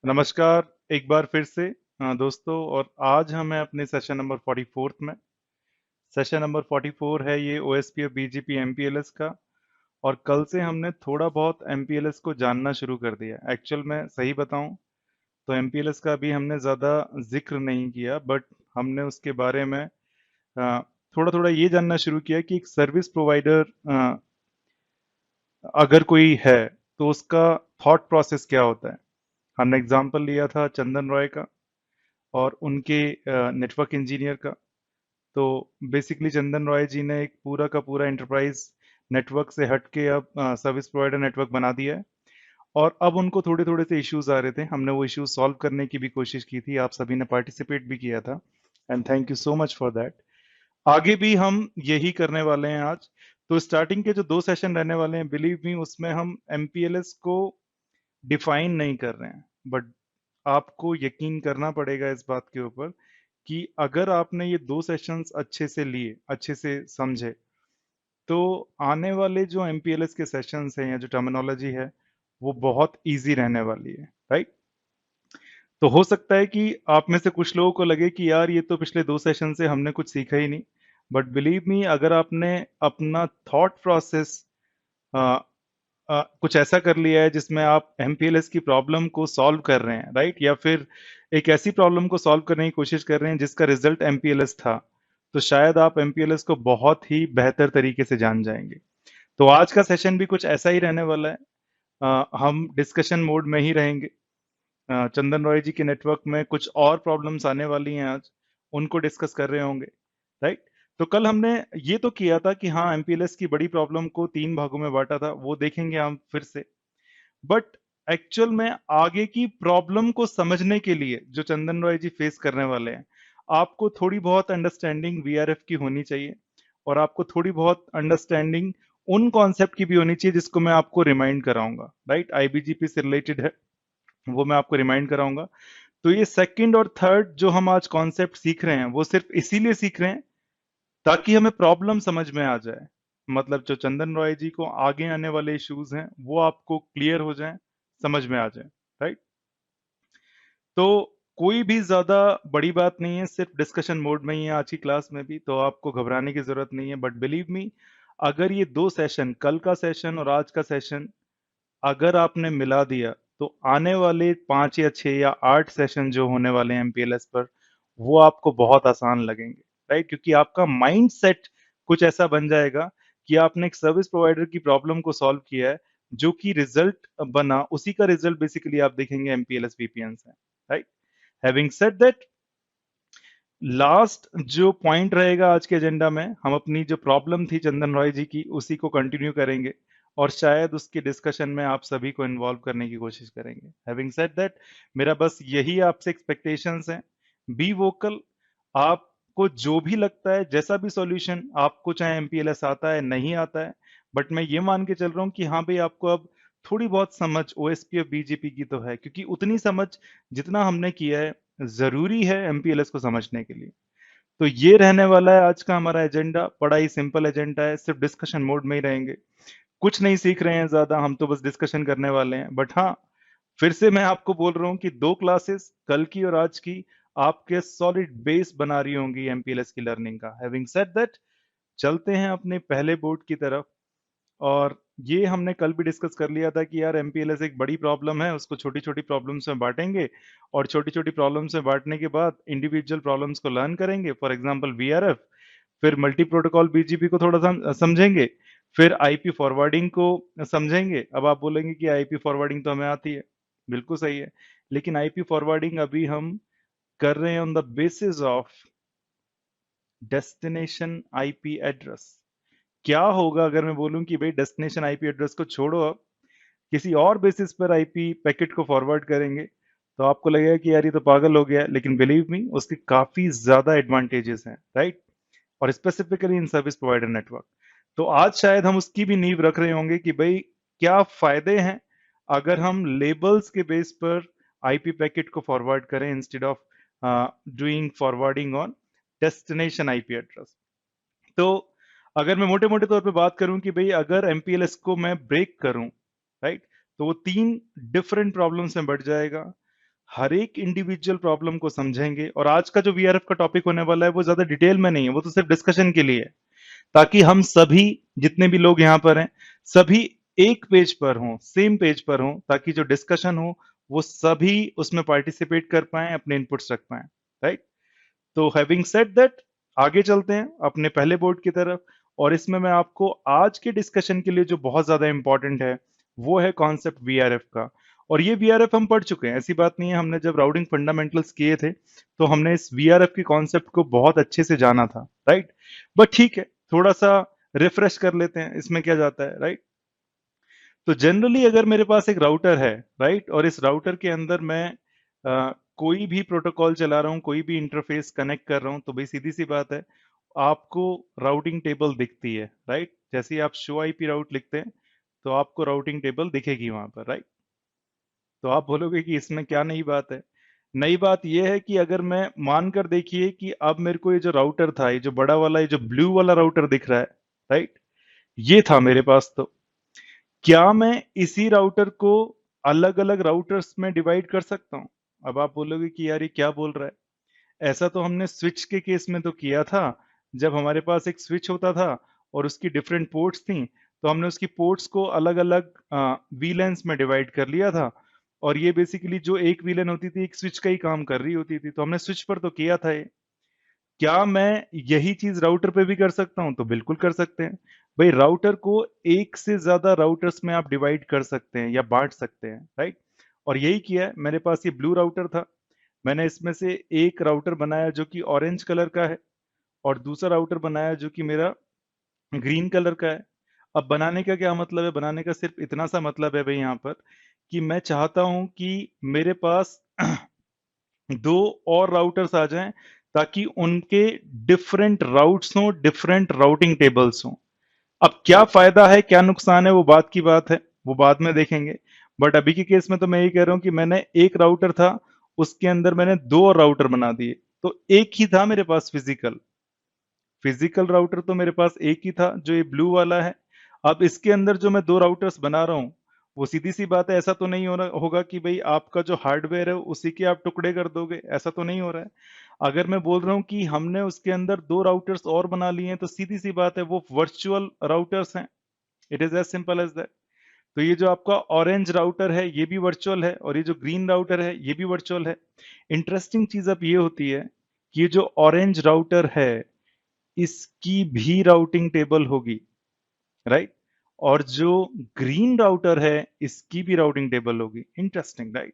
नमस्कार, एक बार फिर से दोस्तों। और आज हम हैं अपने सेशन नंबर 44th में। सेशन नंबर 44 है ये ओएसपी और बीजीपी एमपीएलएस का। और कल से हमने थोड़ा बहुत एमपीएलएस को जानना शुरू कर दिया। एक्चुअल में सही बताऊं तो एमपीएलएस का अभी हमने ज़्यादा जिक्र नहीं किया, बट हमने उसके बारे में थोड़ा थोड़ा ये जानना शुरू किया कि एक सर्विस प्रोवाइडर अगर कोई है तो उसका थॉट प्रोसेस क्या होता है। हमने एग्जाम्पल लिया था चंदन रॉय का और उनके नेटवर्क इंजीनियर का। तो बेसिकली चंदन रॉय जी ने एक पूरा का पूरा एंटरप्राइज नेटवर्क से हट के अब सर्विस प्रोवाइडर नेटवर्क बना दिया है। और अब उनको थोड़े थोड़े से इश्यूज आ रहे थे, हमने वो इश्यूज सॉल्व करने की भी कोशिश की थी, आप सभी ने पार्टिसिपेट भी किया था। And thank you so much for that. आगे भी हम यही करने वाले हैं आज। तो स्टार्टिंग के जो 2 सेशन रहने वाले हैं, बिलीव मी, उसमें हम एमपीएलएस को डिफाइन नहीं कर रहे हैं, बट आपको यकीन करना पड़ेगा इस बात के ऊपर कि अगर आपने ये 2 सेशंस अच्छे से लिए, अच्छे से समझे, तो आने वाले जो एमपीएलएस के सेशंस हैं या जो टर्मिनोलॉजी है वो बहुत इजी रहने वाली है, राइट। तो हो सकता है कि आप में से कुछ लोगों को लगे कि यार ये तो पिछले 2 सेशन से हमने कुछ सीखा ही नहीं। बट बिलीव मी, अगर आपने अपना थॉट प्रोसेस कुछ ऐसा कर लिया है जिसमें आप एमपीएलएस की प्रॉब्लम को सॉल्व कर रहे हैं, राइट, या फिर एक ऐसी प्रॉब्लम को सॉल्व करने की कोशिश कर रहे हैं जिसका रिजल्ट एमपीएलएस था, तो शायद आप एमपीएलएस को बहुत ही बेहतर तरीके से जान जाएंगे। तो आज का सेशन भी कुछ ऐसा ही रहने वाला है। हम डिस्कशन मोड में ही रहेंगे। चंदन रॉय जी के नेटवर्क में कुछ और प्रॉब्लम्स आने वाली हैं आज, उनको डिस्कस कर रहे होंगे, राइट। तो कल हमने ये तो किया था कि हाँ, एमपीएलएस की बड़ी प्रॉब्लम को 3 भागों में बांटा था, वो देखेंगे हम फिर से। बट एक्चुअल में आगे की प्रॉब्लम को समझने के लिए जो चंदन रॉय जी फेस करने वाले हैं, आपको थोड़ी बहुत अंडरस्टैंडिंग वीआरएफ की होनी चाहिए। और आपको थोड़ी बहुत अंडरस्टैंडिंग उन कॉन्सेप्ट की भी होनी चाहिए जिसको मैं आपको रिमाइंड कराऊंगा, राइट, आईबीजीपी से रिलेटेड है, वो मैं आपको रिमाइंड कराऊंगा। तो ये सेकंड और थर्ड जो हम आज कॉन्सेप्ट सीख रहे हैं वो सिर्फ इसीलिए सीख रहे हैं ताकि हमें प्रॉब्लम समझ में आ जाए। मतलब जो चंदन रॉय जी को आगे आने वाले इश्यूज हैं वो आपको क्लियर हो जाएं, समझ में आ जाए, राइट। तो कोई भी ज्यादा बड़ी बात नहीं है, सिर्फ डिस्कशन मोड में ही है आज की क्लास में भी, तो आपको घबराने की जरूरत नहीं है। बट बिलीव मी, अगर ये 2 सेशन, कल का सेशन और आज का सेशन, अगर आपने मिला दिया तो आने वाले 5 या 6 या 8 सेशन जो होने वाले हैं एमपीएलएस पर, वो आपको बहुत आसान लगेंगे, राइट। क्योंकि आपका माइंड सेट कुछ ऐसा बन जाएगा कि आपने एक सर्विस प्रोवाइडर की प्रॉब्लम को सॉल्व किया है, जो कि रिजल्ट बना, उसी का रिजल्ट बेसिकली आप देखेंगे एमपीएलएस वीपीएन से, right. Having said that, last जो पॉइंट रहेगा आज के एजेंडा में, हम अपनी जो प्रॉब्लम थी चंदन रॉय जी की उसी को कंटिन्यू करेंगे और शायद उसके डिस्कशन में आप सभी को इन्वॉल्व करने की कोशिश करेंगे। हैविंग सेड दैट, मेरा बस यही आपसे एक्सपेक्टेशंस हैं। Be vocal. आपको जो भी लगता है, जैसा भी सॉल्यूशन आपको, चाहे एमपीएलएस आता है नहीं आता है, बट मैं ये मान के चल रहा हूँ कि हाँ भाई, आपको अब थोड़ी बहुत समझ ओएसपी और बीजीपी की तो है, क्योंकि उतनी समझ जितना हमने किया है जरूरी है एमपीएलएस को समझने के लिए। तो ये रहने वाला है आज का हमारा एजेंडा। बड़ा ही सिंपल एजेंडा है, सिर्फ डिस्कशन मोड में ही रहेंगे, कुछ नहीं सीख रहे हैं ज्यादा, हम तो बस डिस्कशन करने वाले हैं। बट हाँ, फिर से मैं आपको बोल रहा हूँ कि 2 क्लासेस, कल की और आज की, आपके सॉलिड बेस बना रही होंगी एमपीएलएस की लर्निंग का। हैविंग सेड दैट, चलते हैं अपने पहले बोर्ड की तरफ। और ये हमने कल भी डिस्कस कर लिया था कि यार एमपीएलएस एक बड़ी प्रॉब्लम है, उसको छोटी छोटी प्रॉब्लम्स में बांटेंगे और छोटी छोटी प्रॉब्लम्स में बांटने के बाद इंडिविजुअल प्रॉब्लम्स को लर्न करेंगे, फॉर एग्जांपल वीआरएफ। फिर मल्टी प्रोटोकॉल बीजीपी को थोड़ा समझेंगे। फिर आईपी फॉरवर्डिंग को समझेंगे। अब आप बोलेंगे कि आईपी फॉरवर्डिंग तो हमें आती है, बिल्कुल सही है, लेकिन आईपी फॉरवर्डिंग अभी हम कर रहे हैं on the basis of destination IP address. क्या होगा अगर मैं बोलूं कि भाई डेस्टिनेशन आईपी एड्रेस को छोड़ो, अब किसी और बेसिस पर आईपी पैकेट को फॉरवर्ड करेंगे, तो आपको लगेगा कि यार ये तो पागल हो गया, लेकिन बिलीव मी, उसके काफी ज्यादा एडवांटेजेस हैं, राइट। और specifically in service provider network. तो आज शायद हम उसकी भी नींव रख रहे होंगे कि भाई क्या फायदे हैं अगर हम लेबल्स के बेस पर आईपी पैकेट को फॉरवर्ड करें instead of doing forwarding on destination IP address. तो अगर मैं मोटे मोटे तौर पे बात करूं कि भाई अगर एमपीएलएस को मैं ब्रेक करूं, राइट, तो वो 3 डिफरेंट प्रॉब्लम्स में बढ़ जाएगा। हर एक इंडिविजुअल प्रॉब्लम को समझेंगे। और आज का जो वीआरएफ का टॉपिक होने वाला है वो ज्यादा डिटेल में नहीं है, वो तो सिर्फ डिस्कशन के लिए है, ताकि हम सभी जितने भी लोग यहाँ पर हैं सभी एक पेज पर हों, सेम पेज पर हों, ताकि जो डिस्कशन हो वो सभी उसमें पार्टिसिपेट कर पाएं, अपने इनपुट्स रख पाएं। राइट। तो हैविंग सेड दैट, आगे चलते हैं अपने पहले बोर्ड की तरफ। और इसमें मैं आपको आज के डिस्कशन के लिए जो बहुत ज्यादा इंपॉर्टेंट है वो है कॉन्सेप्ट वीआरएफ का। और ये वीआरएफ हम पढ़ चुके हैं, ऐसी बात नहीं है, हमने जब राउटिंग फंडामेंटल्स किए थे तो हमने इस वीआरएफ के कॉन्सेप्ट को बहुत अच्छे से जाना था। राइट। बट ठीक है, थोड़ा सा रिफ्रेश कर लेते हैं, इसमें क्या जाता है। राइट। तो जनरली अगर मेरे पास एक राउटर है, राइट, और इस राउटर के अंदर मैं कोई भी प्रोटोकॉल चला रहा हूँ, कोई भी इंटरफेस कनेक्ट कर रहा हूँ, तो भाई सीधी सी बात है, आपको राउटिंग टेबल दिखती है। राइट। जैसे ही आप शो आईपी राउट लिखते हैं तो आपको राउटिंग टेबल दिखेगी वहां पर। राइट। तो आप बोलोगे कि इसमें क्या नई बात है। नई बात यह है कि अगर मैं मानकर देखिए कि अब मेरे को ये जो राउटर था, ये जो बड़ा वाला, ये जो ब्लू वाला राउटर दिख रहा है, राइट, ये था मेरे पास, तो क्या मैं इसी राउटर को अलग अलग राउटर्स में डिवाइड कर सकता हूं? अब आप बोलोगे कि यार ये क्या बोल रहा है। ऐसा तो हमने स्विच के केस में तो किया था, जब हमारे पास एक स्विच होता था और उसकी डिफरेंट पोर्ट्स थी, तो हमने उसकी पोर्ट्स को अलग अलग वीलेंस में डिवाइड कर लिया था। और ये बेसिकली जो एक वीलेन होती थी एक स्विच का ही काम कर रही होती थी, तो हमने स्विच पर तो किया था ये। क्या मैं यही चीज राउटर पे भी कर सकता हूं? तो बिल्कुल कर सकते हैं। भाई राउटर को एक से ज्यादा राउटर्स में आप डिवाइड कर सकते हैं या बांट सकते हैं। राइट। और यही किया है। मेरे पास ये ब्लू राउटर था, मैंने इसमें से एक राउटर बनाया जो कि ऑरेंज कलर का है, और दूसरा राउटर बनाया जो कि मेरा ग्रीन कलर का है। अब बनाने का क्या मतलब है? बनाने का सिर्फ इतना सा मतलब है भाई यहाँ पर, कि मैं चाहता हूं कि मेरे पास दो और राउटर्स आ जाएं, ताकि उनके डिफरेंट राउट्स हों, डिफरेंट राउटिंग टेबल्स हों। अब क्या फायदा है क्या नुकसान है वो बात की बात है, वो बाद में देखेंगे। बट अभी के केस में तो मैं ये कह रहा हूं कि मैंने एक राउटर था, उसके अंदर मैंने दो और राउटर बना दिए, तो एक ही था मेरे पास फिजिकल। फिजिकल राउटर तो मेरे पास एक ही था जो ये ब्लू वाला है। अब इसके अंदर जो मैं दो राउटर्स बना रहा हूँ, वो सीधी सी बात है, ऐसा तो नहीं हो रहा होगा कि भाई आपका जो हार्डवेयर है उसी के आप टुकड़े कर दोगे, ऐसा तो नहीं हो रहा है। अगर मैं बोल रहा हूँ कि हमने उसके अंदर दो राउटर्स और बना लिए हैं, तो सीधी सी बात है वो वर्चुअल राउटर्स हैं। It is as simple as that. तो ये जो आपका ऑरेंज राउटर है ये भी वर्चुअल है, और ये जो ग्रीन राउटर है ये भी वर्चुअल है। इंटरेस्टिंग चीज अब ये होती है कि ये जो ऑरेंज राउटर है इसकी भी राउटिंग टेबल होगी। राइट। और जो ग्रीन राउटर है इसकी भी राउटिंग टेबल होगी। Interesting, right.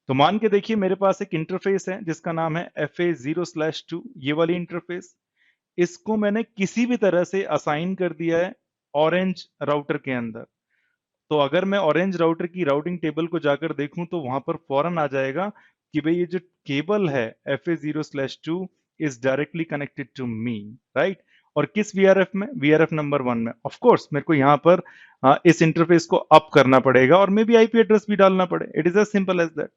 तो मान के देखिए मेरे पास एक इंटरफेस है जिसका नाम है FA0/2, ये वाली इंटरफेस। इसको मैंने किसी भी तरह से असाइन कर दिया है ऑरेंज राउटर के अंदर। तो अगर मैं ऑरेंज राउटर की राउटिंग टेबल को जाकर देखूं तो वहां पर फौरन आ जाएगा कि भाई ये जो केबल है FA0/2 is directly connected to me. Right. और किस वीआरएफ में? वीआरएफ नंबर 1 में। ऑफ कोर्स मेरे को यहाँ पर इस इंटरफेस को अप करना पड़ेगा और मे भी आईपी एड्रेस भी डालना पड़े। It is as simple as that.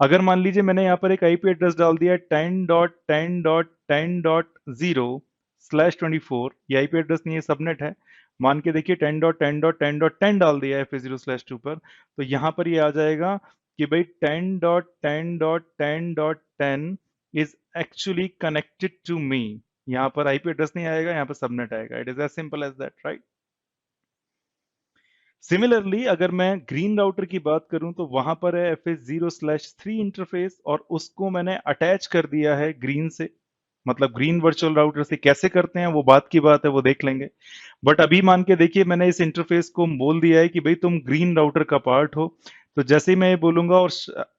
अगर मान लीजिए मैंने यहाँ पर एक आईपी एड्रेस डाल दिया 10.10.10.0/24, ये आईपी एड्रेस नहीं है, सबनेट है। मान के देखिए 10.10.10.10 डाल दिया है FA0/2 पर, तो यहाँ पर ये आ जाएगा कि भाई 10.10.10.10 is actually connected to me. यहाँ पर आईपी एड्रेस नहीं आएगा, यहाँ पर सबनेट आएगा। It is as simple as that, right. Similarly अगर मैं ग्रीन राउटर की बात करूं तो वहां पर है FA0/3 इंटरफेस, और उसको मैंने अटैच कर दिया है ग्रीन से। मतलब ग्रीन वर्चुअल राउटर से कैसे करते हैं वो बात की बात है, वो देख लेंगे। बट अभी मान के देखिए मैंने इस इंटरफेस को बोल दिया है कि भाई तुम ग्रीन राउटर का पार्ट हो। तो जैसे ही मैं ये बोलूंगा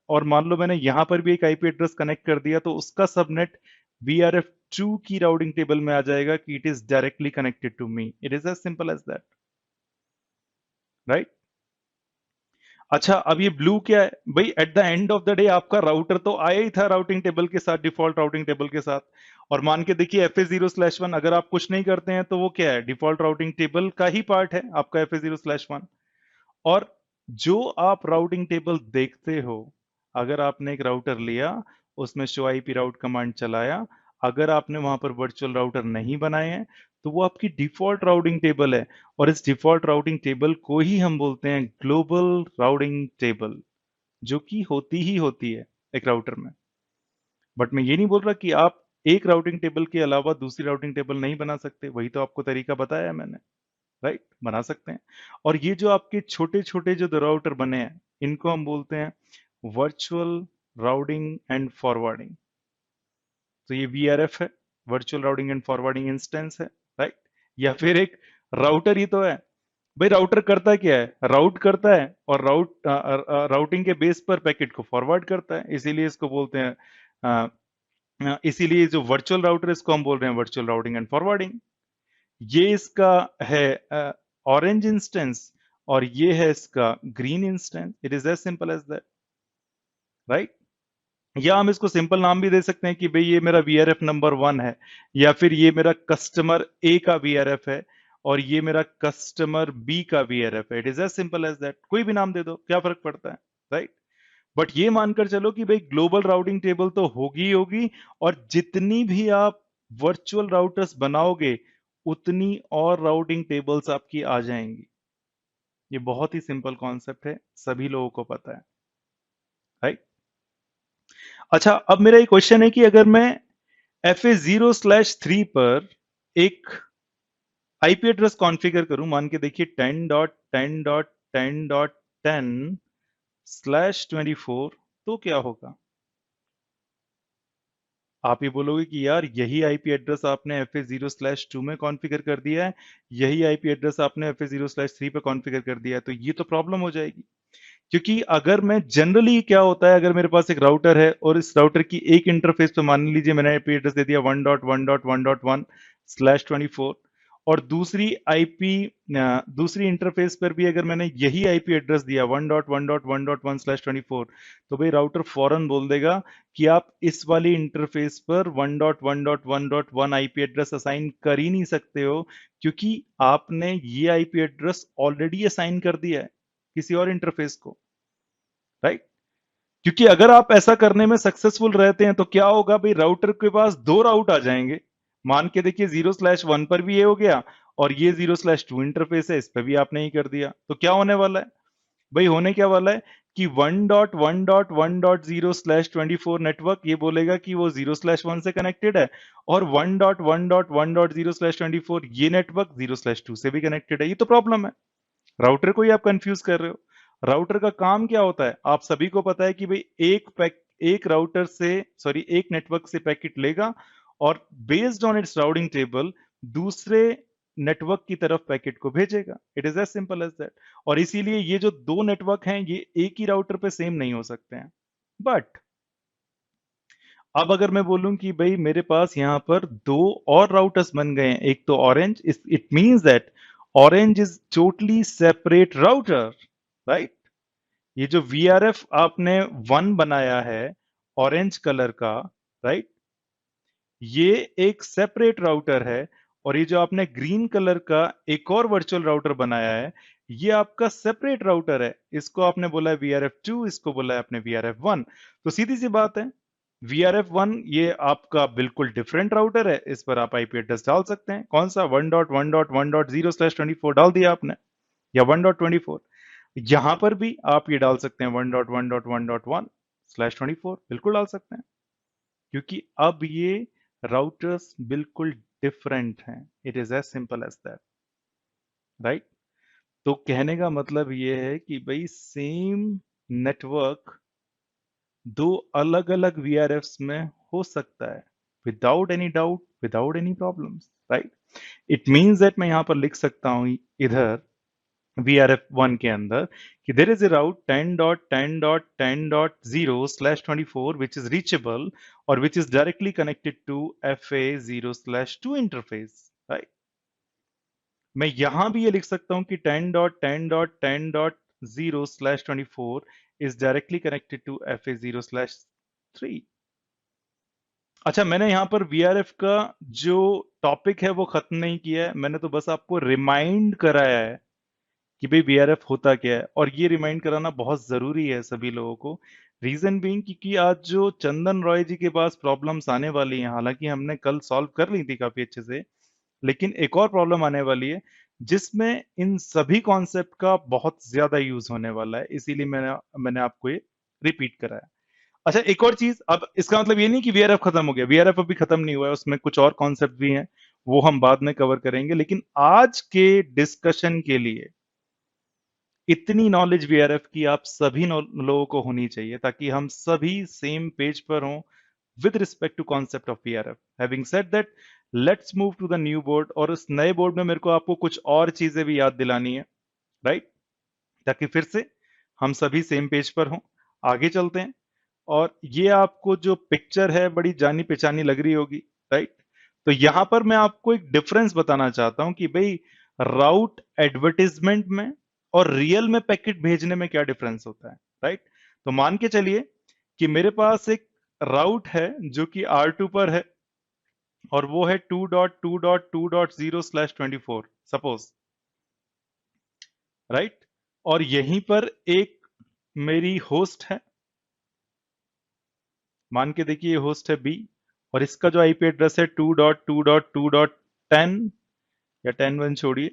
और मान लो मैंने यहां पर भी एक आईपी एड्रेस कनेक्ट कर दिया, तो उसका सबनेट VRF2 की राउटिंग टेबल में आ जाएगा कि it is directly connected to me. It is as simple as that, right. अच्छा, अब ये ब्लू क्या है भाई? At the end of the day आपका राउटर तो आया ही था राउटिंग टेबल के साथ, डिफॉल्ट राउटिंग टेबल के साथ। और मान के देखिए FA0/1 अगर आप कुछ नहीं करते हैं तो वो क्या है? डिफॉल्ट राउटिंग टेबल का ही पार्ट है आपका FA0/1। और जो आप राउटिंग टेबल देखते हो, अगर आपने एक राउटर लिया, उसमें शो आईपी राउट कमांड चलाया, अगर आपने वहां पर वर्चुअल राउटर नहीं बनाए हैं, तो वो आपकी डिफॉल्ट राउटिंग टेबल है। और इस डिफॉल्ट राउटिंग टेबल को ही हम बोलते हैं ग्लोबल राउटिंग टेबल। जो कि होती ही होती है एक राउटर में। बट मैं ये नहीं बोल रहा कि आप एक राउटिंग टेबल के अलावा दूसरी राउटिंग टेबल नहीं बना सकते, वही तो आपको तरीका बताया है मैंने, राइट? बना सकते हैं। और ये जो आपके छोटे छोटे जो दो राउटर बने हैं, इनको हम बोलते हैं वर्चुअल राउटिंग एंड फॉरवर्डिंग। तो ये वीआरएफ है, virtual routing and forwarding instance है, राइट? या फिर एक राउटर ही तो है। भाई राउटर करता क्या है? राउट करता है और राउटिंग के बेस पर पैकेट को फॉरवर्ड करता है, इसीलिए इसको बोलते हैं इसीलिए जो वर्चुअल राउटर इसको हम बोल रहे हैं वर्चुअल राउटिंग एंड फॉरवर्डिंग। ये इसका है ऑरेंज इंस्टेंस और ये है इसका green instance. It is as simple as that, right? या हम इसको सिंपल नाम भी दे सकते हैं कि भाई ये मेरा वीआरएफ नंबर 1 है, या फिर ये मेरा कस्टमर ए का वीआरएफ है और ये मेरा कस्टमर बी का वीआरएफ है। It is as simple as that, कोई भी नाम दे दो, क्या फर्क पड़ता है, राइट? बट ये मानकर चलो कि भाई ग्लोबल राउटिंग टेबल तो होगी ही होगी, और जितनी भी आप वर्चुअल राउटर्स बनाओगे उतनी और राउटिंग टेबल्स आपकी आ जाएंगी। ये बहुत ही सिंपल कॉन्सेप्ट है, सभी लोगों को पता है, राइट? अच्छा, अब मेरा एक क्वेश्चन है कि अगर मैं FA0/3 पर एक आईपी एड्रेस कॉन्फ़िगर करूं, मान के देखिए 10.10.10/24, तो क्या होगा? आप ये बोलोगे कि यार यही आईपी एड्रेस आपने FA0/2 में कॉन्फ़िगर कर दिया है, यही आईपी एड्रेस आपने FA0/3 पे कॉन्फ़िगर कर दिया है, तो ये तो प्रॉब्लम हो जाएगी। क्योंकि अगर मैं जनरली क्या होता है, अगर मेरे पास एक राउटर है और इस राउटर की एक इंटरफेस पे मान लीजिए मैंने आईपी एड्रेस दे दिया 1.1.1.1/24, और दूसरी इंटरफेस पर भी अगर मैंने यही आईपी एड्रेस दिया 1.1.1.1/24, तो भाई राउटर फौरन बोल देगा कि आप इस वाली इंटरफेस पर 1.1.1.1 आईपी एड्रेस असाइन कर ही नहीं सकते हो, क्योंकि आपने ये आईपी एड्रेस ऑलरेडी असाइन कर दिया है किसी और इंटरफेस को, राइट? क्योंकि अगर आप ऐसा करने में सक्सेसफुल रहते हैं तो क्या होगा भाई, राउटर के पास दो राउट आ जाएंगे। मान के देखिए 0/1 पर भी ये हो गया, और ये 0/2 इंटरफेस है, इस पर भी आपने ही कर दिया, तो क्या होने वाला है भाई? होने क्या वाला है कि 1.1.1.0/24 नेटवर्क ये बोलेगा कि वो 0/1 से कनेक्टेड है, और 1.1.1.0/24 ये नेटवर्क 0/2 से भी कनेक्टेड है। ये तो प्रॉब्लम है, राउटर को ही आप कंफ्यूज कर रहे हो। राउटर का काम क्या होता है, आप सभी को पता है कि भाई एक राउटर से, सॉरी, एक नेटवर्क से पैकेट लेगा और based on its routing table दूसरे नेटवर्क की तरफ पैकेट को भेजेगा। It is as simple as that. और इसीलिए ये जो दो नेटवर्क हैं ये एक ही राउटर पे सेम नहीं हो सकते हैं। बट अब अगर मैं बोलूं कि भाई मेरे पास यहां पर दो और राउटर्स बन गए हैं, एक तो orange, it means that orange is totally separate router, right? ये जो VRF आपने 1 बनाया है ऑरेंज कलर का, राइट, ये एक सेपरेट राउटर है। और ये जो आपने ग्रीन कलर का एक और वर्चुअल राउटर बनाया है, ये आपका सेपरेट राउटर है। इसको आपने बोला है VRF2, इसको बोला है आपने VRF1। तो सीधी सी बात है, VRF1 ये आपका बिल्कुल डिफरेंट राउटर है, इस पर आप आईपी एड्रेस डाल सकते हैं। कौन सा? 1.1.1.0/24 डाल दिया आपने, या 1.24। यहां पर भी आप ये डाल सकते हैं 1.1.1.1/24, बिल्कुल डाल सकते हैं, क्योंकि अब ये राउटर्स बिल्कुल डिफरेंट हैं। It is as simple as that, right? तो कहने का मतलब ये है कि भाई सेम नेटवर्क दो अलग अलग VRFs में हो सकता है, without any doubt, without any problems, right? It means that मैं यहां पर लिख सकता हूं इधर VRF1 के अंदर कि there is a route 10.10.10.0/24 which is reachable or which is directly connected to FA0/2 interface, right? मैं यहां भी ये लिख सकता हूं कि 10.10.10.0/24 is directly connected to FA0/3। अच्छा, मैंने यहां पर VRF का जो टॉपिक है वो खत्म नहीं किया है, मैंने तो बस आपको रिमाइंड कराया है कि भाई VRF होता क्या है। और ये रिमाइंड कराना बहुत जरूरी है सभी लोगों को। रीजन बीइंग क्योंकि आज जो चंदन रॉय जी के पास प्रॉब्लम्स आने वाली हैं, हालांकि हमने कल सॉल्व कर ली थी काफी अच्छे से, लेकिन एक और प्रॉब्लम आने वाली है जिसमें इन सभी कॉन्सेप्ट का बहुत ज्यादा यूज होने वाला है। इसीलिए मैंने मैंने आपको ये रिपीट कराया। अच्छा, एक और चीज, अब इसका मतलब ये नहीं कि वीआरएफ खत्म हो गया, वीआरएफ अभी खत्म नहीं हुआ है, उसमें कुछ और कॉन्सेप्ट भी हैं, वो हम बाद में कवर करेंगे। लेकिन आज के डिस्कशन के लिए इतनी नॉलेज वीआरएफ की आप सभी लोगों को होनी चाहिए, ताकि हम सभी सेम पेज पर हों with respect to concept of VRF. Having said that, let's move to the new board, और उस नए बोर्ड में मेरे को आपको कुछ और चीजें भी याद दिलानी है, राइट, ताकि फिर से हम सभी सेम पेज पर हों। आगे चलते हैं, और ये आपको जो पिक्चर है बड़ी जानी पहचानी लग रही होगी, राइट। तो यहां पर मैं आपको एक डिफरेंस बताना चाहता हूं कि भाई राउट एडवर्टीजमेंट में और रियल में पैकेट भेजने में क्या डिफरेंस होता है, राइट। तो मान के चलिए कि मेरे पास एक राउट है जो कि R2 पर है, और वो है 2.2.2.0/24 सपोज, राइट। और यहीं पर एक मेरी होस्ट है, मान के देखिए ये होस्ट है बी, और इसका जो आईपी एड्रेस है 2.2.2.10 या 10.1 छोड़िए,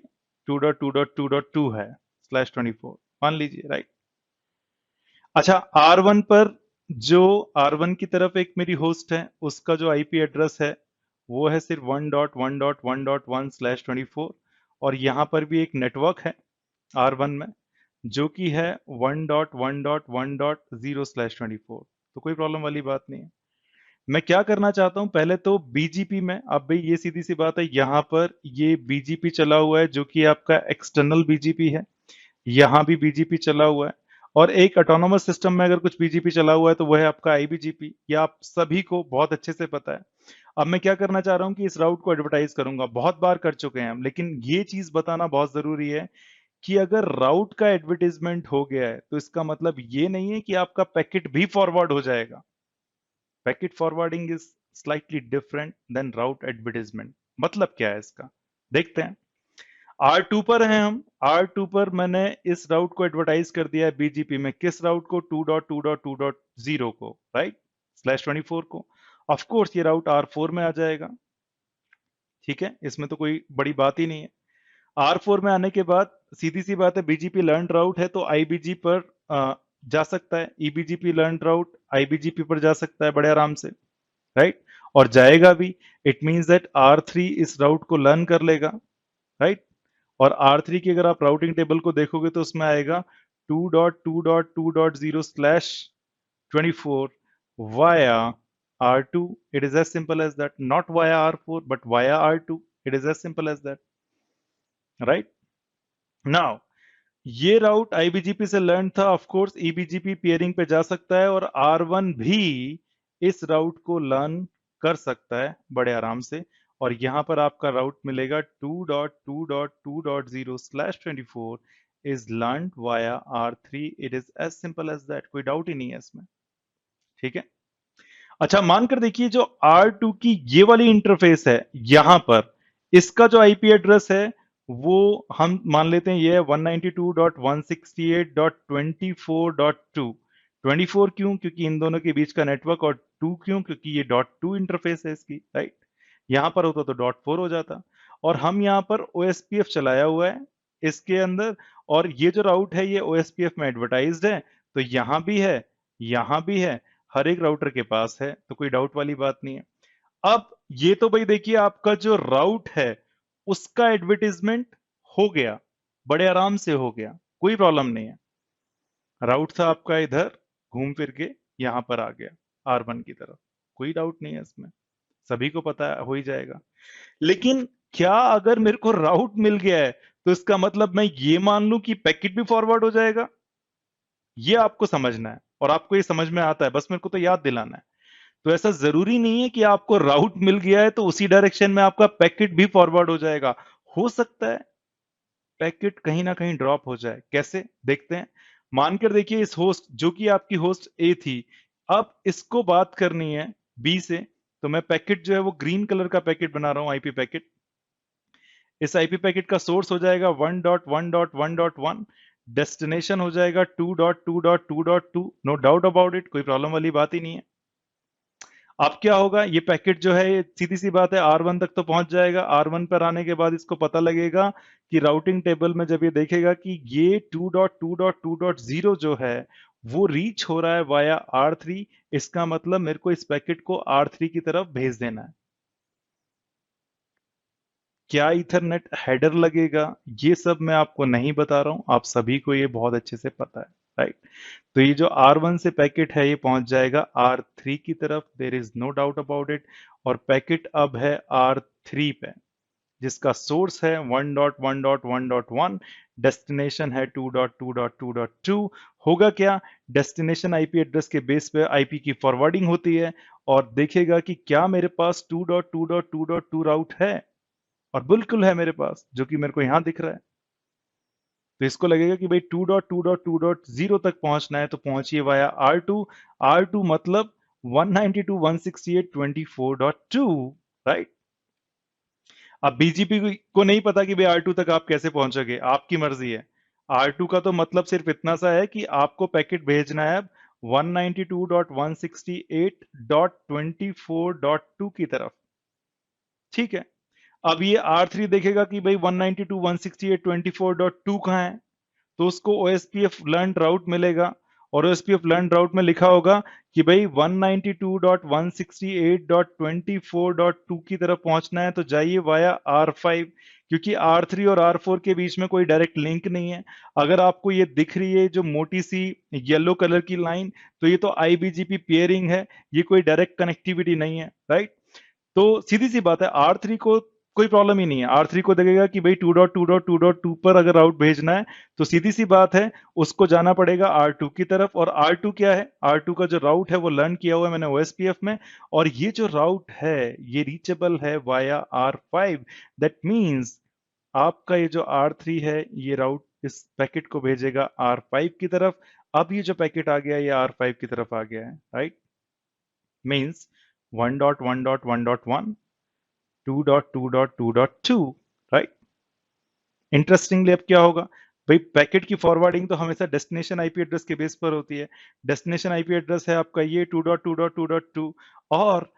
2.2.2.2 है /24 मान लीजिए, राइट। अच्छा, R1 पर जो R1 की तरफ एक मेरी होस्ट है, उसका जो आईपी एड्रेस है वो है सिर्फ 1.1.1.1/24, और यहां पर भी एक नेटवर्क है R1 में जो कि है 1.1.1.0/24। तो कोई प्रॉब्लम वाली बात नहीं है। मैं क्या करना चाहता हूं, पहले तो बीजीपी में, अब भाई ये सीधी सी बात है, यहां पर ये बीजीपी चला हुआ है जो कि आपका एक्सटर्नल बीजीपी है, यहां भी बीजीपी चला हुआ है, और एक ऑटोनोमस सिस्टम में अगर कुछ बीजीपी चला हुआ है तो वह है आपका आईबीजीपी, ये आप सभी को बहुत अच्छे से पता है। अब मैं क्या करना चाह रहा हूं कि इस राउट को एडवर्टाइज करूंगा, बहुत बार कर चुके हैं हम, लेकिन ये चीज बताना बहुत जरूरी है कि अगर राउट का एडवर्टीजमेंट हो गया है तो इसका मतलब ये नहीं है कि आपका पैकेट भी फॉरवर्ड हो जाएगा। Packet forwarding is slightly different than route advertisement. मतलब क्या है इसका, देखते हैं। R2 पर हैं हम, R2 पर मैंने इस राउट को एडवर्टाइज कर दिया है बीजीपी में, किस राउट को, 2.2.2.0 को, राइट, /24 को। ऑफ कोर्स ये राउट R4 में आ जाएगा, ठीक है, इसमें तो कोई बड़ी बात ही नहीं है। R4 में आने के बाद सीधी सी बात है, बीजीपी लर्न राउट है तो आईबीजी पर जा सकता है, ईबीजीपी लर्न राउट आईबीजीपी पर जा सकता है बड़े आराम से, राइट, और जाएगा भी। इट मींस दैट R3 इस राउट को लर्न कर लेगा, राइट। और R3 की अगर आप राउटिंग टेबल को देखोगे तो उसमें आएगा 2.2.2.0/24 via R2. It is as simple as that. Not via R4, but via R2. It is as simple as that. Right? Now, ये राउट आईबीजीपी से लर्न था, ऑफ कोर्स ईबीजीपी पेयरिंग पे जा सकता है, और R1 भी इस राउट को लर्न कर सकता है बड़े आराम से, और यहां पर आपका राउट मिलेगा 2.2.2.0/24 is learn via R3। It is as simple as that, कोई डाउट ही नहीं है इसमें, ठीक है। अच्छा, मानकर देखिए जो R2 की ये वाली इंटरफेस है, यहां पर इसका जो आईपी एड्रेस है वो हम मान लेते हैं ये है 192.168.24.2। 24 क्यों, क्योंकि इन दोनों के बीच का नेटवर्क, और 2 क्यों, क्योंकि ये .2 इंटरफेस है इसकी, राइट। यहां पर होता तो .4 हो जाता, और हम यहां पर OSPF चलाया हुआ है इसके अंदर, और ये जो राउट है ये OSPF में एडवर्टाइज्ड है, तो यहां भी है, यहां भी है, हर एक राउटर के पास है, तो कोई डाउट वाली बात नहीं है। अब ये तो भाई देखिए आपका जो राउट है उसका एडवर्टीजमेंट हो गया, बड़े आराम से हो गया, कोई प्रॉब्लम नहीं है। राउट था आपका इधर, घूम फिर के यहां पर आ गया R1 की तरफ, कोई डाउट नहीं है इसमें, सभी को पता है, हो ही जाएगा। लेकिन क्या अगर मेरे को राउट मिल गया है तो इसका मतलब मैं ये मान लूं कि पैकेट भी फॉरवर्ड हो जाएगा? ये आपको समझना है, और आपको ये समझ में आता है, बस मेरे को तो याद दिलाना है। तो ऐसा जरूरी नहीं है कि आपको राउट मिल गया है तो उसी डायरेक्शन में आपका पैकेट भी फॉरवर्ड हो जाएगा। हो सकता है पैकेट कहीं ना कहीं ड्रॉप हो जाए, कैसे, देखते हैं। मानकर देखिए इस होस्ट जो कि आपकी होस्ट ए थी, अब इसको बात करनी है बी से, तो मैं पैकेट जो है वो ग्रीन कलर का पैकेट बना रहा हूं, आईपी पैकेट। इस आईपी पैकेट का सोर्स हो जाएगा 1.1.1.1, डेस्टिनेशन हो जाएगा 2.2.2.2। नो डाउट अबाउट इट, कोई प्रॉब्लम वाली बात ही नहीं है। अब क्या होगा, ये पैकेट जो है ये सीधी सी बात है R1 तक तो पहुंच जाएगा। R1 पर आने के बाद इसको पता लगेगा कि राउटिंग टेबल में जब ये देखेगा कि ये 2.2.2.0 जो है वो रीच हो रहा है वाया R3, इसका मतलब मेरे को इस पैकेट को R3 की तरफ भेज देना है। क्या इथरनेट हेडर लगेगा, ये सब मैं आपको नहीं बता रहा हूं, आप सभी को ये बहुत अच्छे से पता है, राइट। तो ये जो R1 से पैकेट है ये पहुंच जाएगा R3 की तरफ, there is no doubt about it. और पैकेट अब है R3 पे, जिसका सोर्स है 1.1.1.1, डेस्टिनेशन है 2.2.2.2। होगा क्या, डेस्टिनेशन आईपी एड्रेस के बेस पे आईपी की फॉरवर्डिंग होती है, और देखेगा कि क्या मेरे पास 2.2.2.2 राउट है, और बिल्कुल है मेरे पास, जो कि मेरे को यहां दिख रहा है। तो इसको लगेगा कि भाई 2.2.2.0 तक पहुंचना है, तो पहुंचिए वाया R2। R2 मतलब 192.168.24.2, राइट। अब बीजीपी को नहीं पता कि भाई R2 तक आप कैसे पहुंचोगे, आपकी मर्जी है। R2 का तो मतलब सिर्फ इतना सा है कि आपको पैकेट भेजना है अब 192.168.24.2 की तरफ, ठीक है। अब ये R3 देखेगा कि भाई 192.168.24.2 कहाँ है, तो उसको OSPF लर्न राउट मिलेगा, और OSPF लर्न राउट में लिखा होगा कि भाई 192.168.24.2 की तरफ पहुंचना है, तो जाइए वाया R5, क्योंकि R3 और R4 के बीच में कोई डायरेक्ट लिंक नहीं है। अगर आपको ये दिख रही है जो मोटी सी येलो कलर की लाइन, तो ये तो IBGP पेयरिंग है, ये कोई डायरेक्ट कनेक्टिविटी नहीं है, राइट। तो सीधी सी बात है, R3 को कोई प्रॉब्लम ही नहीं है। R3 को देखेगा कि भाई 2.2.2.2 पर अगर राउट भेजना है, तो सीधी सी बात है, उसको जाना पड़ेगा R2 की तरफ। और R2 क्या है, R2 का जो राउट है वो लर्न किया हुआ है मैंने OSPF में, और ये जो राउट है ये रीचेबल है वाया R5। दैट मीन्स आपका ये जो R3 है ये राउट इस पैकेट को भेजेगा R5 की तरफ। अब ये जो पैकेट आ गया ये R5 की तरफ आ गया है, राइट। Means 1.1.1.1, 2.2.2.2, right. इंटरेस्टिंगली अब क्या होगा, भाई पैकेट की फॉरवर्डिंग तो हमेशा डेस्टिनेशन आईपी एड्रेस के बेस पर होती है। डेस्टिनेशन आईपी एड्रेस है आपका ये 2.2.2.2, और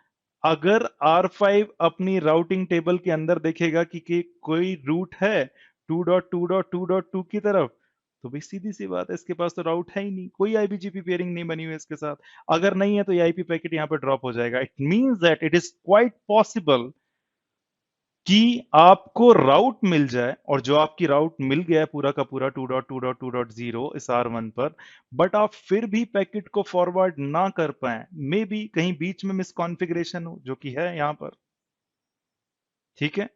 अगर R5 अपनी राउटिंग टेबल के अंदर देखेगा कि कोई रूट है 2.2.2.2 की तरफ, तो भाई सीधी सी बात है, इसके पास तो राउट है ही नहीं, कोई आईबीजीपी पेयरिंग नहीं बनी हुई है इसके साथ। अगर नहीं है तो ये आईपी पैकेट यहाँ पर ड्रॉप हो जाएगा। It means that it is quite possible कि आपको राउट मिल जाए, और जो आपकी राउट मिल गया है पूरा का पूरा 2.2.2.0 इस R1 पर, बट आप फिर भी पैकेट को फॉरवर्ड ना कर पाए, मे बी कहीं बीच में मिसकॉन्फ़िगरेशन हो, जो कि है यहाँ पर, ठीक है।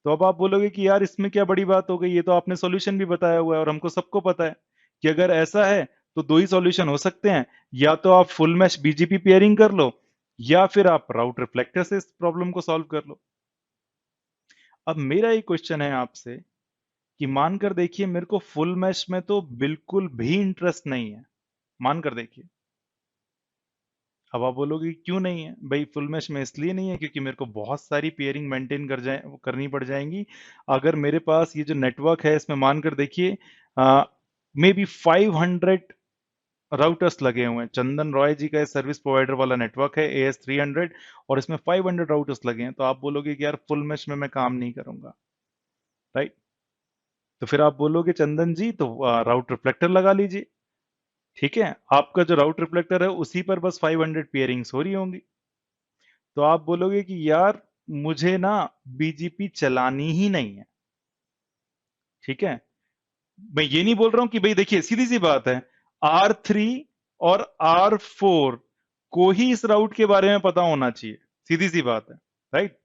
तो अब आप बोलोगे कि यार इसमें क्या बड़ी बात हो गई, ये तो आपने सॉल्यूशन भी बताया हुआ है और हमको सबको पता है कि अगर ऐसा है तो दो ही सॉल्यूशन हो सकते हैं, या तो आप फुल मैश बीजीपी पेयरिंग कर लो, या फिर आप राउट रिफ्लेक्टर से इस प्रॉब्लम को सॉल्व कर लो। अब मेरा एक क्वेश्चन है आपसे कि मानकर देखिए मेरे को फुल मैश में तो बिल्कुल भी इंटरेस्ट नहीं है, मानकर देखिए। अब आप बोलोगे क्यों नहीं है भाई, फुल मैश में इसलिए नहीं है क्योंकि मेरे को बहुत सारी पेयरिंग मेंटेन करनी पड़ जाएंगी। अगर मेरे पास ये जो नेटवर्क है इसमें मानकर देखिए मे बी 500 राउटर्स लगे हुए हैं। चंदन रॉय जी का सर्विस प्रोवाइडर वाला नेटवर्क है AS300, और इसमें 500 राउटर्स लगे हैं। तो आप बोलोगे कि यार फुल मैश में मैं काम नहीं करूंगा, राइट। तो फिर आप बोलोगे चंदन जी तो राउट रिफ्लेक्टर लगा लीजिए, ठीक है। आपका जो राउट रिफ्लेक्टर है उसी पर बस 500 पेयरिंग्स हो रही होंगी। तो आप बोलोगे कि यार मुझे ना बीजीपी चलानी ही नहीं है, ठीक है। मैं ये नहीं बोल रहा हूं कि भाई देखिए सीधी सी बात है, R3 और R4 को ही इस राउट के बारे में पता होना चाहिए, सीधी सी बात है, राइट।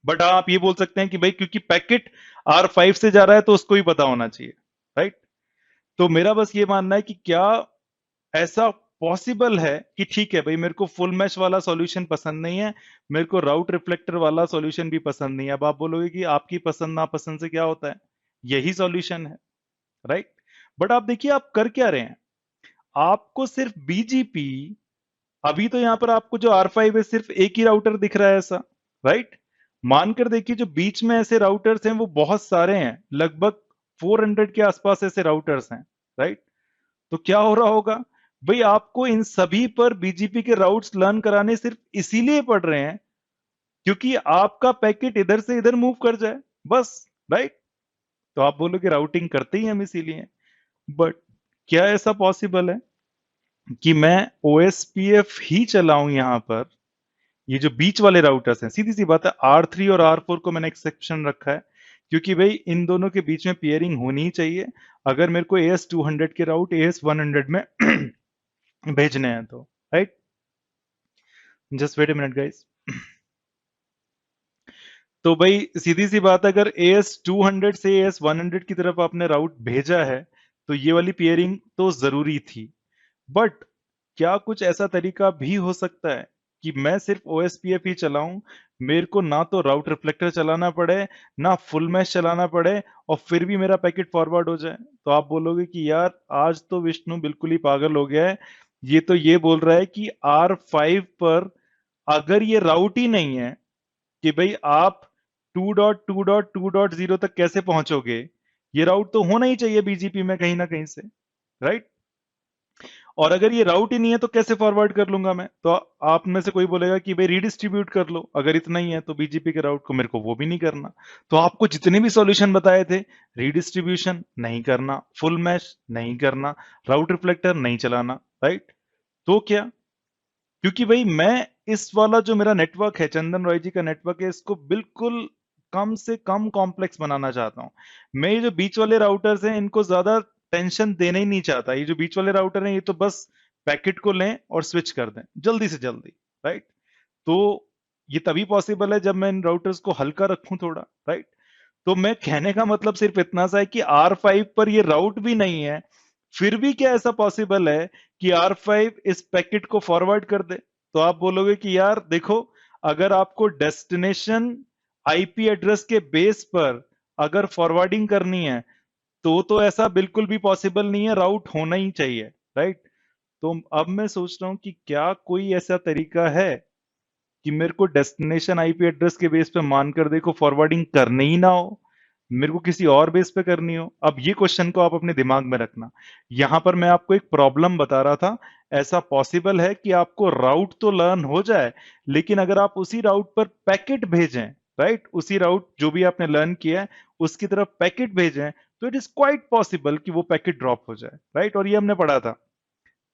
बट आप ये बोल सकते हैं कि भाई क्योंकि पैकेट R5 से जा रहा है तो उसको ही पता होना चाहिए, राइट। तो मेरा बस ये मानना है कि क्या ऐसा पॉसिबल है कि ठीक है भाई मेरे को फुल मैश वाला सॉल्यूशन पसंद नहीं है, मेरे को राउट रिफ्लेक्टर वाला सॉल्यूशन भी पसंद नहीं है। अब आप बोलोगे कि आपकी पसंद नापसंद से क्या होता है, यही सॉल्यूशन है, राइट। बट आप देखिए आप कर क्या रहे हैं, आपको सिर्फ बीजीपी, अभी तो यहां पर आपको जो R5 है सिर्फ एक ही राउटर दिख रहा है ऐसा, राइट। मानकर देखिए जो बीच में ऐसे राउटर्स हैं वो बहुत सारे हैं, लगभग 400 के आसपास ऐसे राउटर्स हैं, राइट। तो क्या हो रहा होगा भाई, आपको इन सभी पर बीजीपी के राउट्स लर्न कराने सिर्फ इसीलिए पड़ रहे हैं क्योंकि आपका पैकेट इधर से इधर मूव कर जाए, बस, राइट। तो आप बोलोगे राउटिंग करते ही हम इसीलिए, बट क्या ऐसा पॉसिबल है, कि मैं OSPF ही चलाऊं यहां पर, ये जो बीच वाले राउटर्स हैं, सीधी सी बात है, R3 और R4 को मैंने एक्सेप्शन रखा है क्योंकि भाई इन दोनों के बीच में पेयरिंग होनी ही चाहिए अगर मेरे को AS200 के राउट AS100 में भेजने हैं तो, right. Just wait a minute guys. तो भाई सीधी सी बात है, अगर AS200 से AS100 की तरफ आपने राउट भेजा है तो ये वाली पेयरिंग तो जरूरी थी। बट क्या कुछ ऐसा तरीका भी हो सकता है कि मैं सिर्फ OSPF ही चलाऊं, मेरे को ना तो राउट रिफ्लेक्टर चलाना पड़े, ना फुल मैश चलाना पड़े, और फिर भी मेरा पैकेट फॉरवर्ड हो जाए? तो आप बोलोगे कि यार आज तो विष्णु बिल्कुल ही पागल हो गया है, ये तो ये बोल रहा है कि R5 पर अगर ये राउट ही नहीं है कि भाई आप 2.2.2.0 तक कैसे पहुंचोगे, ये राउट तो होना ही चाहिए BGP में कहीं ना कहीं से, राइट। और अगर ये राउट ही नहीं है तो कैसे फॉरवर्ड कर लूंगा मैं? तो आप में से कोई बोलेगा कि भाई रीडिस्ट्रीब्यूट कर लो, अगर इतना ही है तो BGP के राउट को मेरे को वो भी नहीं करना। तो आपको जितने भी सॉल्यूशन बताए थे, रीडिस्ट्रीब्यूशन नहीं करना, फुल मैश नहीं करना, राउट रिफ्लेक्टर नहीं चलाना, राइट। तो क्या, क्योंकि भाई मैं इस वाला जो मेरा नेटवर्क है, चंदन रॉय जी का नेटवर्क है, इसको बिल्कुल कम से कम कॉम्प्लेक्स बनाना चाहता हूं। मैं ये जो बीच वाले राउटर्स हैं इनको ज्यादा टेंशन देना ही नहीं चाहता। ये जो बीच वाले राउटर हैं ये तो बस पैकेट को लें और स्विच कर दें जल्दी से जल्दी, राइट। तो ये तभी पॉसिबल है जब मैं इन राउटर्स को हल्का रखूं थोड़ा, राइट। तो मैं कहने का मतलब सिर्फ इतना सा है कि R5 पर ये राउट भी नहीं है, फिर भी क्या ऐसा पॉसिबल है कि R5 इस पैकेट को फॉरवर्ड कर दे? तो आप बोलोगे कि यार देखो, अगर आपको डेस्टिनेशन IP एड्रेस के बेस पर अगर फॉरवर्डिंग करनी है तो ऐसा बिल्कुल भी पॉसिबल नहीं है, राउट होना ही चाहिए, राइट। तो अब मैं सोच रहा हूं कि क्या कोई ऐसा तरीका है कि मेरे को डेस्टिनेशन IP एड्रेस के बेस पे मानकर देखो फॉरवर्डिंग करनी ही ना हो, मेरे को किसी और बेस पे करनी हो। अब ये क्वेश्चन को आप अपने दिमाग में रखना। यहां पर मैं आपको एक प्रॉब्लम बता रहा था, ऐसा पॉसिबल है कि आपको राउट तो लर्न हो जाए, लेकिन अगर आप उसी राउट पर पैकेट भेजें, राइट, उसी राउट जो भी आपने लर्न किया है उसकी तरफ पैकेट भेजें, तो इट इज क्वाइट पॉसिबल कि वो पैकेट ड्रॉप हो जाए, राइट। और ये हमने पढ़ा था।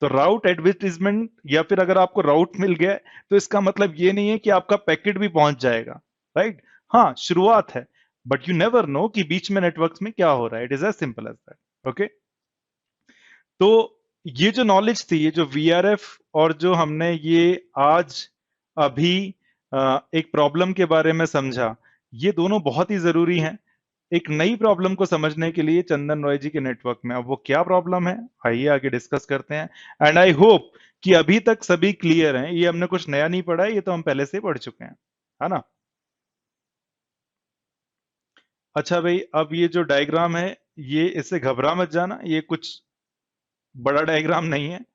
तो राउट एडवर्टीजमेंट या फिर अगर आपको राउट मिल गया है, तो इसका मतलब ये नहीं है कि आपका पैकेट भी पहुंच जाएगा, राइट। हाँ, शुरुआत है, बट यू नेवर नो कि बीच में नेटवर्क्स में क्या हो रहा है। It is as simple as that, okay. तो ये जो नॉलेज थी, ये जो VRF और जो हमने ये आज अभी एक प्रॉब्लम के बारे में समझा, ये दोनों बहुत ही जरूरी हैं एक नई प्रॉब्लम को समझने के लिए चंदन रॉय जी के नेटवर्क में। अब वो क्या प्रॉब्लम है, आइए आगे डिस्कस करते हैं। एंड आई होप कि अभी तक सभी क्लियर हैं, ये हमने कुछ नया नहीं पढ़ा है, ये तो हम पहले से ही पढ़ चुके हैं, है ना। अच्छा भाई, अब ये जो डायग्राम है, ये इससे घबरा मत जाना, ये कुछ बड़ा डायग्राम नहीं है,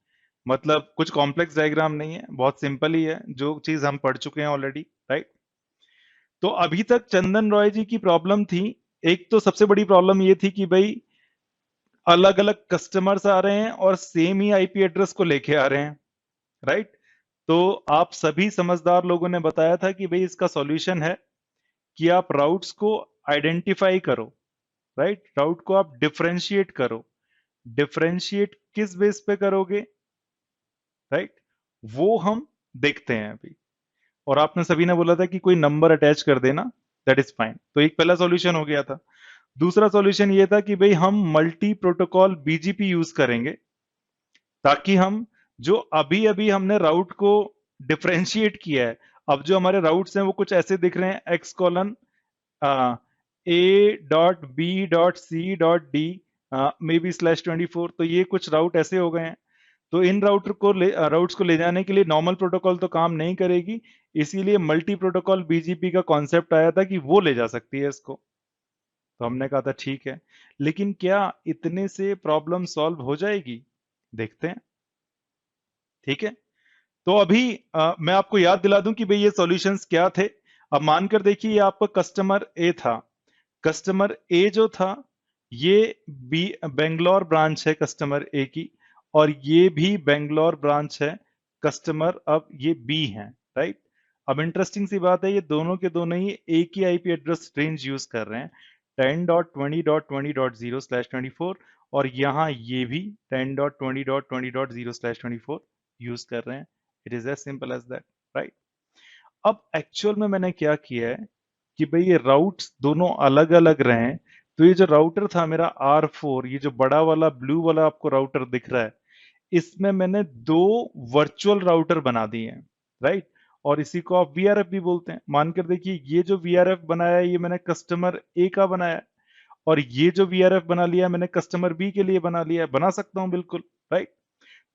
मतलब कुछ कॉम्प्लेक्स डायग्राम नहीं है, बहुत सिंपल ही है, जो चीज हम पढ़ चुके हैं ऑलरेडी, राइट। तो अभी तक चंदन रॉय जी की प्रॉब्लम थी, एक तो सबसे बड़ी प्रॉब्लम ये थी कि भाई अलग अलग कस्टमर्स आ रहे हैं और सेम ही IP एड्रेस को लेके आ रहे हैं, राइट। तो आप सभी समझदार लोगों ने बताया था कि भाई इसका सॉल्यूशन है कि आप राउट्स को आइडेंटिफाई करो, राइट, राउट को आप डिफरेंशिएट करो। डिफरेंशिएट किस बेस पे करोगे, राइट, वो हम देखते हैं अभी। और आपने सभी ने बोला था कि कोई नंबर अटैच कर देना, दैट इज फाइन। तो एक पहला सॉल्यूशन हो गया था। दूसरा सॉल्यूशन ये था कि भाई हम मल्टी प्रोटोकॉल BGP यूज करेंगे, ताकि हम जो अभी अभी हमने राउट को डिफरेंशिएट किया है, अब जो हमारे राउट्स हैं वो कुछ ऐसे दिख रहे हैं, X:A.B.C.D मे बी /24, तो ये कुछ राउट ऐसे हो गए हैं। तो इन राउट्स को ले जाने के लिए नॉर्मल प्रोटोकॉल तो काम नहीं करेगी, इसीलिए मल्टी प्रोटोकॉल BGP का कॉन्सेप्ट आया था कि वो ले जा सकती है इसको। तो हमने कहा था ठीक है, लेकिन क्या इतने से प्रॉब्लम सॉल्व हो जाएगी? देखते हैं, ठीक है। तो अभी मैं आपको याद दिला दूं कि भाई ये सॉल्यूशंस क्या थे। अब मानकर देखिए, ये आपका कस्टमर ए था। कस्टमर ए जो था, ये बी बेंगलोर ब्रांच है कस्टमर ए की, और ये भी बेंगलोर ब्रांच है कस्टमर, अब ये बी है, राइट। अब इंटरेस्टिंग सी बात है, ये दोनों के दोनों ही एक ही IP एड्रेस रेंज यूज कर रहे हैं, 10.20.20.0/24 और यहाँ ये भी 10.20.20.0/24 यूज कर रहे हैं। It is as simple as that, right. अब एक्चुअल में मैंने क्या किया है कि भाई ये राउट्स दोनों अलग अलग रहे। तो ये जो राउटर था मेरा R4, ये जो बड़ा वाला ब्लू वाला आपको राउटर दिख रहा है, इसमें मैंने दो वर्चुअल राउटर बना दिए हैं, राइट। और इसी को आप वीआरएफ भी बोलते हैं। मानकर देखिए, ये जो वीआरएफ बनाया है ये मैंने कस्टमर ए का बनाया है, और ये जो वीआरएफ बना लिया मैंने कस्टमर बी के लिए बना लिया है। बना सकता हूं बिल्कुल, राइट।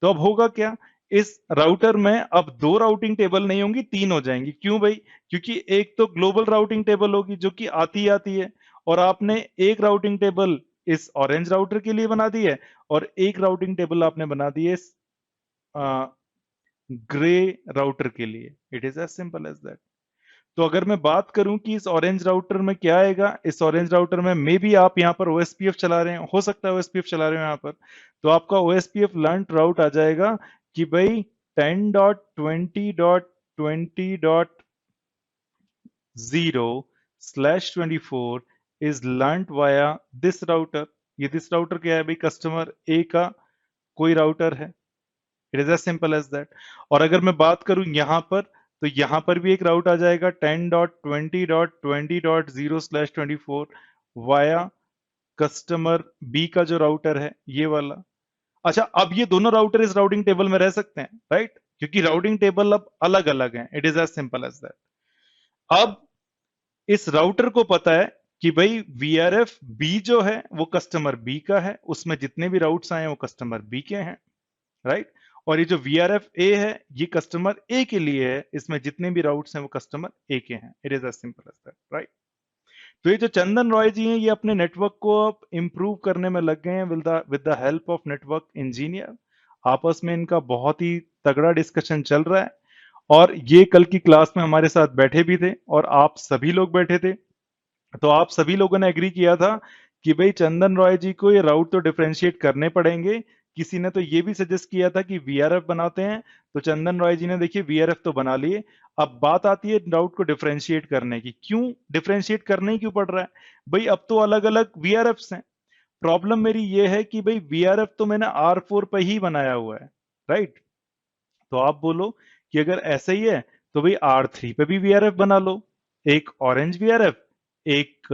तो अब होगा क्या, इस राउटर में अब दो राउटिंग टेबल नहीं होंगी, तीन हो जाएंगी। क्यों भाई? क्योंकि एक तो ग्लोबल राउटिंग टेबल होगी जो कि आती आती है, और आपने एक राउटिंग टेबल इस ऑरेंज राउटर के लिए बना दी है, और एक राउटिंग टेबल आपने बना दी है इस ग्रे राउटर के लिए। It is as simple as that. तो अगर मैं बात करूं कि इस ऑरेंज राउटर में क्या आएगा, इस ऑरेंज राउटर में मे बी आप यहाँ पर ओएसपीएफ चला रहे हैं, हो सकता है ओएसपीएफ चला रहे हो यहाँ पर, तो आपका ओएसपीएफ लर्नड राउट आ जाएगा कि भाई 10.20.20.0/24 is learned via this router. ये दिस राउटर क्या है भाई? कस्टमर ए का कोई राउटर है। It is as simple as that. और अगर मैं बात करूं यहां पर, तो यहां पर भी एक राउट आ जाएगा 10.20.20.0/24 वाया कस्टमर बी का जो राउटर है ये वाला। अच्छा, अब ये दोनों राउटर इस राउटिंग टेबल में रह सकते हैं, राइट, क्योंकि राउटिंग टेबल अब अलग अलग है। It is as simple as that. अब इस राउटर को पता है कि भाई वीआरएफ बी जो है वो कस्टमर बी का है, उसमें जितने भी राउट्स आए हैं वो कस्टमर बी के हैं, राइट। और ये जो वीआरएफ ए है ये कस्टमर ए के लिए है, इसमें जितने भी राउट्स हैं वो कस्टमर ए के हैं। It is as simple as that, right. तो ये जो चंदन रॉय जी हैं ये अपने नेटवर्क को अब इंप्रूव करने में लग गए हैं with the help of network engineer. आपस में इनका बहुत ही तगड़ा डिस्कशन चल रहा है, और ये कल की क्लास में हमारे साथ बैठे भी थे और आप सभी लोग बैठे थे। तो आप सभी लोगों ने एग्री किया था कि भाई चंदन रॉय जी को ये राउट तो डिफरेंशिएट करने पड़ेंगे। किसी ने तो ये भी सजेस्ट किया था कि वीआरएफ बनाते हैं, तो चंदन रॉय जी ने देखिए वीआरएफ तो बना लिए। अब बात आती है राउट को डिफरेंशिएट करने की। क्यों डिफरेंशिएट करने ही क्यों पड़ रहा है भाई? अब तो अलग अलग वीआरएफ हैं। प्रॉब्लम मेरी ये है कि भाई वीआरएफ तो मैंने R4 पे ही बनाया हुआ है, राइट। तो आप बोलो कि अगर ऐसा ही है तो भाई R3 पे भी वीआरएफ बना लो, एक ऑरेंज वीआरएफ, एक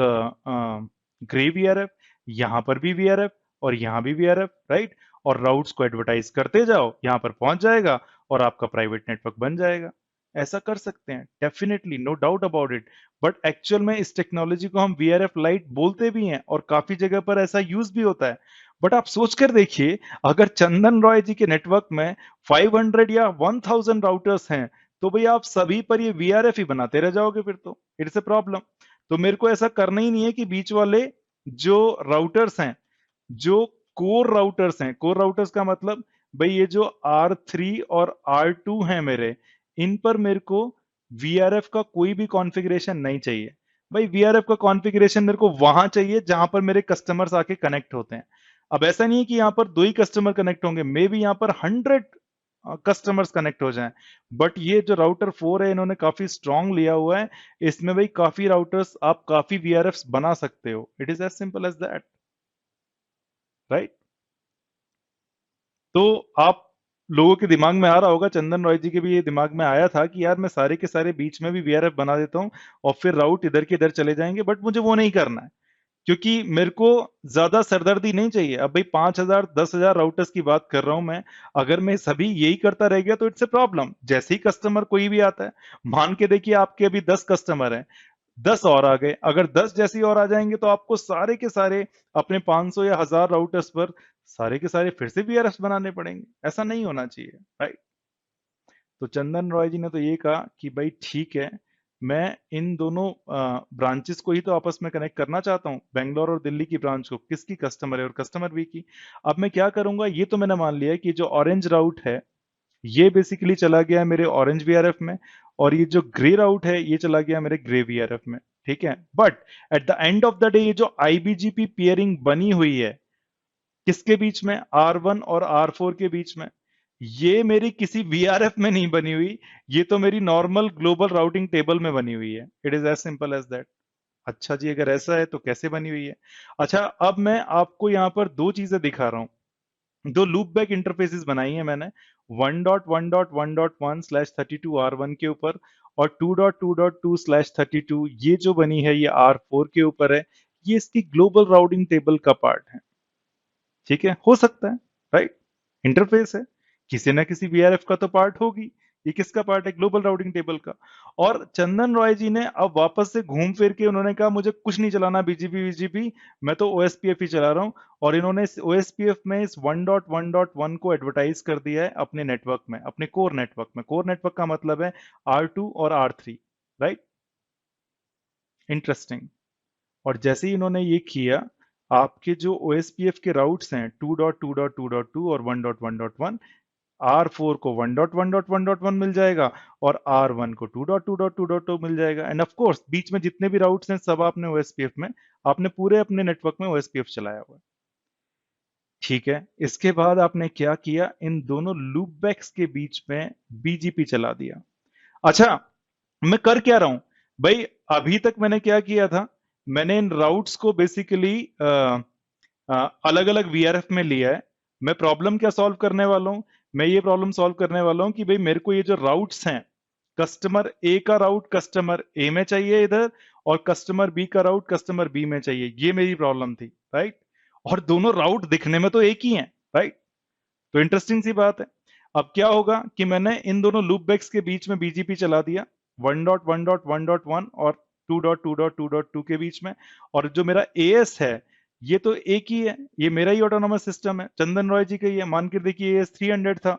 ग्रे वीआरएफ, यहां पर भी वीआरएफ और यहां भी वीआरएफ, राइट। और राउट्स को एडवर्टाइज करते जाओ, यहां पर पहुंच जाएगा और आपका प्राइवेट नेटवर्क बन जाएगा। ऐसा कर सकते हैं definitely, no doubt about it. But actual में इस टेक्नोलॉजी को हम वीआरएफ लाइट बोलते भी हैं और काफी जगह पर ऐसा यूज भी होता है। बट आप सोच कर देखिए, अगर चंदन रॉय जी के नेटवर्क में 500 या 1000 राउटर्स हैं, तो भाई आप सभी पर ये वीआरएफ ही बनाते रह जाओगे, फिर तो इट्स ए प्रॉब्लम। तो मेरे को ऐसा करना ही नहीं है कि बीच वाले जो राउटर्स हैं, जो कोर राउटर्स हैं, कोर राउटर्स का मतलब भाई ये जो R3 और R2 हैं मेरे, इन पर मेरे को वीआरएफ का कोई भी कॉन्फ़िगरेशन नहीं चाहिए। भाई वीआरएफ का कॉन्फ़िगरेशन मेरे को वहां चाहिए जहां पर मेरे कस्टमर्स आके कनेक्ट होते हैं। अब ऐसा नहीं है कि यहाँ पर दो ही कस्टमर कनेक्ट होंगे, मे बी यहाँ पर 100 कस्टमर्स कनेक्ट हो जाएं। बट ये जो राउटर 4 है इन्होंने काफी स्ट्रांग लिया हुआ है, इसमें भाई काफी राउटर्स आप काफी वीआरएफ बना सकते हो। It is as simple as that, right. तो आप लोगों के दिमाग में आ रहा होगा, चंदन रॉय जी के भी ये दिमाग में आया था कि यार मैं सारे के सारे बीच में भी वीआरएफ बना देता हूँ और फिर राउट इधर के इधर चले जाएंगे, बट मुझे वो नहीं करना है, क्योंकि मेरे को ज्यादा सरदर्दी नहीं चाहिए। अब भाई 5000 10,000 राउटर्स की बात कर रहा हूं मैं, अगर मैं सभी यही करता रह गया तो इट्स ए प्रॉब्लम। जैसे ही कस्टमर कोई भी आता है, मान के देखिए आपके अभी 10 कस्टमर हैं, 10 और आ गए, अगर 10 जैसे ही और आ जाएंगे तो आपको सारे के सारे अपने 500 या 1000 राउटर्स पर सारे के सारे फिर से वीआरएस बनाने पड़ेंगे। ऐसा नहीं होना चाहिए, राइट। तो चंदन रॉय जी ने तो ये कहा कि भाई ठीक है, मैं इन दोनों ब्रांचेस को ही तो आपस में कनेक्ट करना चाहता हूँ, बेंगलोर और दिल्ली की ब्रांच को, किसकी? कस्टमर है और कस्टमर बी की। अब मैं क्या करूंगा, ये तो मैंने मान लिया कि जो ऑरेंज राउट है ये बेसिकली चला गया है मेरे ऑरेंज वीआरएफ में, और ये जो ग्रे राउट है ये चला गया मेरे ग्रे वीआरएफ में, ठीक है। But at the end of the day ये जो आईबीजीपी पेयरिंग बनी हुई है किसके बीच में? R1 और R4 के बीच में। ये मेरी किसी वीआरएफ में नहीं बनी हुई, ये तो मेरी नॉर्मल ग्लोबल राउटिंग टेबल में बनी हुई है। It is as simple as that. अच्छा जी, अगर ऐसा है तो कैसे बनी हुई है? अच्छा, अब मैं आपको यहाँ पर दो चीजें दिखा रहा हूँ। दो लूप बैक इंटरफेसेस बनाई है मैंने, 1.1.1.1/32R1 के ऊपर, और 2.2.2/32 ये जो बनी है ये R4 के ऊपर है। ये इसकी ग्लोबल राउटिंग टेबल का पार्ट है। ठीक है, हो सकता है, राइट? इंटरफेस है, किसी ना किसी वीआरएफ का तो पार्ट होगी। ये किसका पार्ट है? ग्लोबल राउटिंग टेबल का। और चंदन रॉय जी ने अब वापस से घूम फिर के उन्होंने कहा मुझे कुछ नहीं चलाना बीजीपी बीजीपी, मैं तो ओएसपीएफ ही चला रहा हूं। और इन्होंने इस ओएसपीएफ में इस 1.1.1 को एडवर्टाइज कर दिया है अपने नेटवर्क में, अपने कोर नेटवर्क में। कोर नेटवर्क का मतलब है R2 और R3, राइट? इंटरेस्टिंग। और जैसे ही इन्होंने ये किया, आपके जो OSPF के राउट्स हैं 2.2.2.2 और 1.1.1, R4 को 1.1.1.1 मिल जाएगा, और R1 को 2.2.2.2 मिल जाएगा। एंड ऑफ कोर्स बीच में जितने भी राउट्स हैं सब आपने OSPF में, आपने पूरे अपने नेटवर्क में OSPF चलाया हुआ है। ठीक है, इसके बाद आपने क्या किया? इन दोनों लूप बैक्स के बीच में BGP चला दिया। अच्छा, मैं कर क्या रहा हूं भाई? अभी तक मैंने क्या किया था? मैंने इन राउट्स को बेसिकली अलग अलग वीआरएफ में लिया है। मैं प्रॉब्लम क्या सॉल्व करने वाला हूं? मैं ये प्रॉब्लम सॉल्व करने वाला हूं कि भाई मेरे को ये जो राउट्स हैं, कस्टमर ए का राउट कस्टमर ए में चाहिए इधर, और कस्टमर बी का राउट कस्टमर बी में चाहिए। ये मेरी प्रॉब्लम थी, राइट? और दोनों राउट दिखने में तो एक ही हैं, राइट? तो इंटरेस्टिंग सी बात है। अब क्या होगा कि मैंने इन दोनों लूप बैक्स के बीच में बीजीपी चला दिया, 1.1.1.1 और 2.2.2.2 के बीच में। और जो मेरा एएस है ये तो एक ही है, ये मेरा ही ऑटोनोमस सिस्टम है, चंदन रॉय जी का ही है। मान के देखिए एएस 300 था,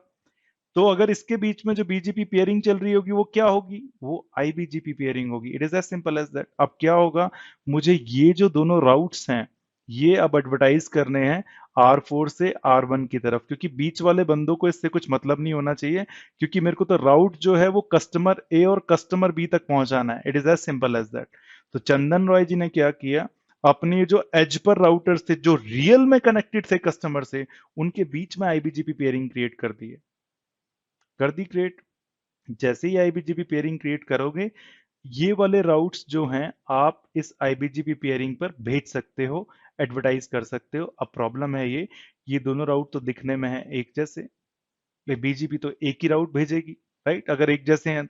तो अगर इसके बीच में जो बीजीपी पेयरिंग चल रही होगी वो क्या होगी? वो आईबीजीपी पेयरिंग होगी। It is as simple as that. अब क्या होगा, मुझे ये जो दोनों राउट्स हैं ये अब एडवर्टाइज करने हैं R4 से R1 की तरफ, क्योंकि बीच वाले बंदों को इससे कुछ मतलब नहीं होना चाहिए, क्योंकि मेरे को तो राउट जो है वो कस्टमर ए और कस्टमर बी तक पहुंचाना है। It is as simple as that. तो चंदन रॉय जी ने क्या किया, अपने जो एज पर राउटर्स थे जो रियल में कनेक्टेड थे कस्टमर से, उनके बीच में आईबीजीपी पेयरिंग क्रिएट कर दी है। कर दी क्रिएट। जैसे ही आईबीजीपी पेयरिंग क्रिएट करोगे, ये वाले राउट्स जो हैं आप इस आईबीजीपी पेयरिंग पर भेज सकते हो, एडवर्टाइज कर सकते हो। अब प्रॉब्लम है ये दोनों राउट तो दिखने में है एक जैसे, बीजीपी तो एक ही राउट भेजेगी, राइट? अगर एक जैसे हैं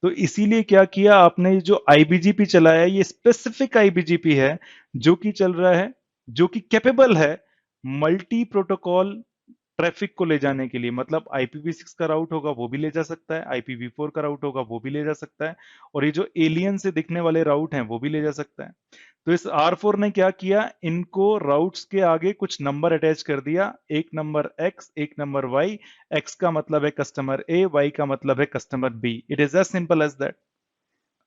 तो इसीलिए क्या किया आपने, ये जो आईबीजीपी चलाया है ये स्पेसिफिक आईबीजीपी है जो कि चल रहा है, जो कि कैपेबल है मल्टी प्रोटोकॉल ट्रैफिक को ले जाने के लिए। मतलब IPv6 का राउट होगा वो भी ले जा सकता है, IPv4 का राउट होगा वो भी ले जा सकता है, और ये जो एलियन से दिखने वाले राउट हैं वो भी ले जा सकता है। तो इस R4 ने क्या किया, इनको राउट्स के आगे कुछ नंबर अटैच कर दिया, एक नंबर X एक नंबर Y। X का मतलब है कस्टमर A, Y का मतलब है customer B। It is as simple as that.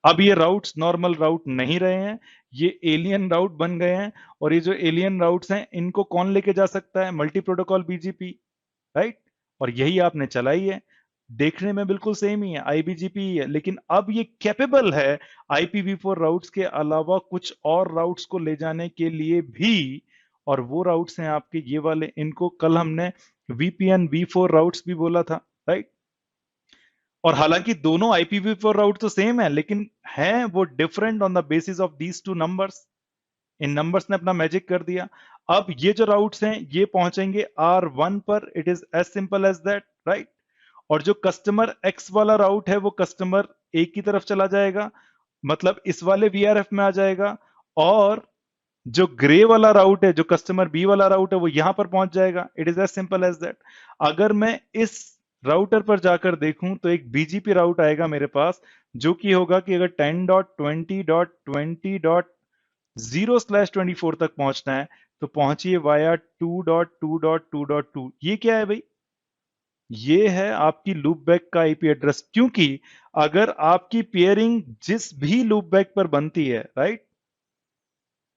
अब ये राउट्स नॉर्मल राउट नहीं रहे हैं, ये एलियन राउट बन गए हैं। और ये जो एलियन राउट्स हैं इनको कौन लेके जा सकता है? Multi protocol BGP, right? और यही आपने चलाई है। देखने में बिल्कुल सेम ही है, आईबीजीपी ही है, लेकिन अब ये कैपेबल है IPv4 राउट्स के अलावा कुछ और राउट्स को ले जाने के लिए भी। और वो राउट्स हैं आपके ये वाले, इनको कल हमने VPN V4 राउट्स भी बोला था, राइट? और हालांकि दोनों IPv4 राउट तो सेम है, लेकिन हैं वो different on the basis of these two numbers. In numbers ने अपना मैजिक कर दिया। अब ये जो राउट्स हैं ये पहुंचेंगे R1 पर। It is as simple as that, right? और जो कस्टमर X वाला राउट है वो कस्टमर A की तरफ चला जाएगा, मतलब इस वाले VRF में आ जाएगा। और जो ग्रे वाला राउट है, जो कस्टमर बी वाला राउट है, वो यहां पर पहुंच जाएगा। It is as simple as that. अगर मैं इस राउटर पर जाकर देखूं तो एक बीजीपी राउट आएगा मेरे पास, जो कि होगा कि अगर 10.20.20.0/24 तक पहुंचना है तो पहुंचिए वाया 2.2.2.2। ये क्या है भाई? ये है आपकी लूप बैक का आईपी एड्रेस। क्योंकि अगर आपकी पेयरिंग जिस भी लूप बैक पर बनती है, राइट,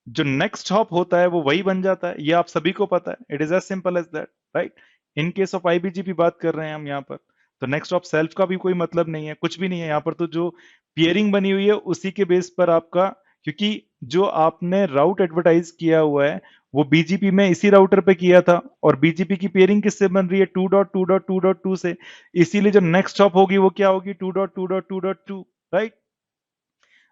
जो नेक्स्ट हॉप होता है वो वही बन जाता है। ये आप सभी को पता है। It is as simple as that, right? In case of IBGP बात कर रहे हैं हम यहाँ पर, तो नेक्स्ट हॉप सेल्फ का भी कोई मतलब नहीं है, कुछ भी नहीं है यहाँ पर। तो जो पेयरिंग बनी हुई है उसी के बेस पर आपका, क्योंकि जो आपने राउट एडवर्टाइज किया हुआ है वो बीजीपी में इसी राउटर पे किया था, और बीजीपी की पेयरिंग किससे बन रही है? 2.2.2.2 से। इसीलिए जो नेक्स्ट हॉप होगी वो क्या होगी? 2.2.2.2, राइट?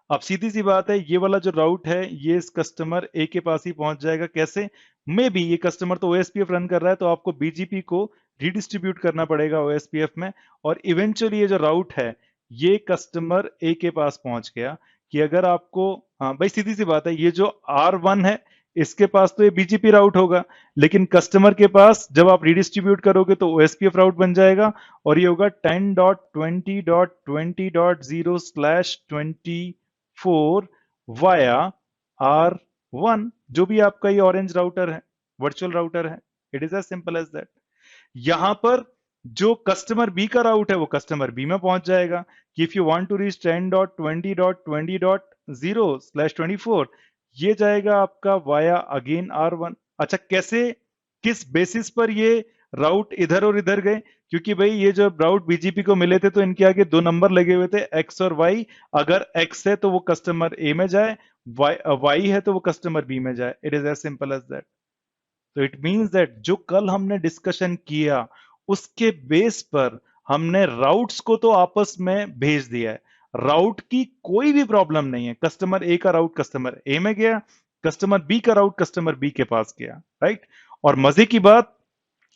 अब सीधी सी बात है, ये वाला जो राउट है ये इस कस्टमर ए के पास ही पहुंच जाएगा। कैसे? मे बी ये कस्टमर तो ओएसपीएफ रन कर रहा है, तो आपको बीजीपी को रिडिस्ट्रीब्यूट करना पड़ेगा ओएसपीएफ में, और इवेंचुअली ये जो राउट है ये कस्टमर ए के पास पहुंच गया। कि अगर आपको, हाँ भाई सीधी सी बात है, ये जो R1 है इसके पास तो ये बीजीपी राउट होगा, लेकिन कस्टमर के पास जब आप रिडिस्ट्रीब्यूट करोगे तो ओएसपीएफ राउट बन जाएगा, और ये होगा 10.20.20.0/24 वाया R1, जो भी आपका ये ऑरेंज राउटर है, वर्चुअल राउटर है। It is as simple as that. यहां पर जो कस्टमर बी का राउट है वो कस्टमर बी में पहुंच जाएगा कि if you want to reach 10.20.20.0/24, ये जाएगा आपका वाया अगेन R1। अच्छा, कैसे, किस बेसिस पर ये राउट इधर और इधर गए? क्योंकि भाई ये जो राउट बीजीपी को मिले थे तो इनके आगे दो नंबर लगे हुए थे, एक्स और वाई। अगर एक्स है तो वो कस्टमर ए में जाए, वाई है तो वो कस्टमर बी में जाए। It is as simple as that. तो इट मींस दैट जो कल हमने डिस्कशन किया उसके बेस पर हमने राउट्स को तो आपस में भेज दिया है। राउट की कोई भी प्रॉब्लम नहीं है। कस्टमर ए का राउट कस्टमर ए में गया, कस्टमर बी का राउट कस्टमर बी के पास गया, राइट। और मजे की बात,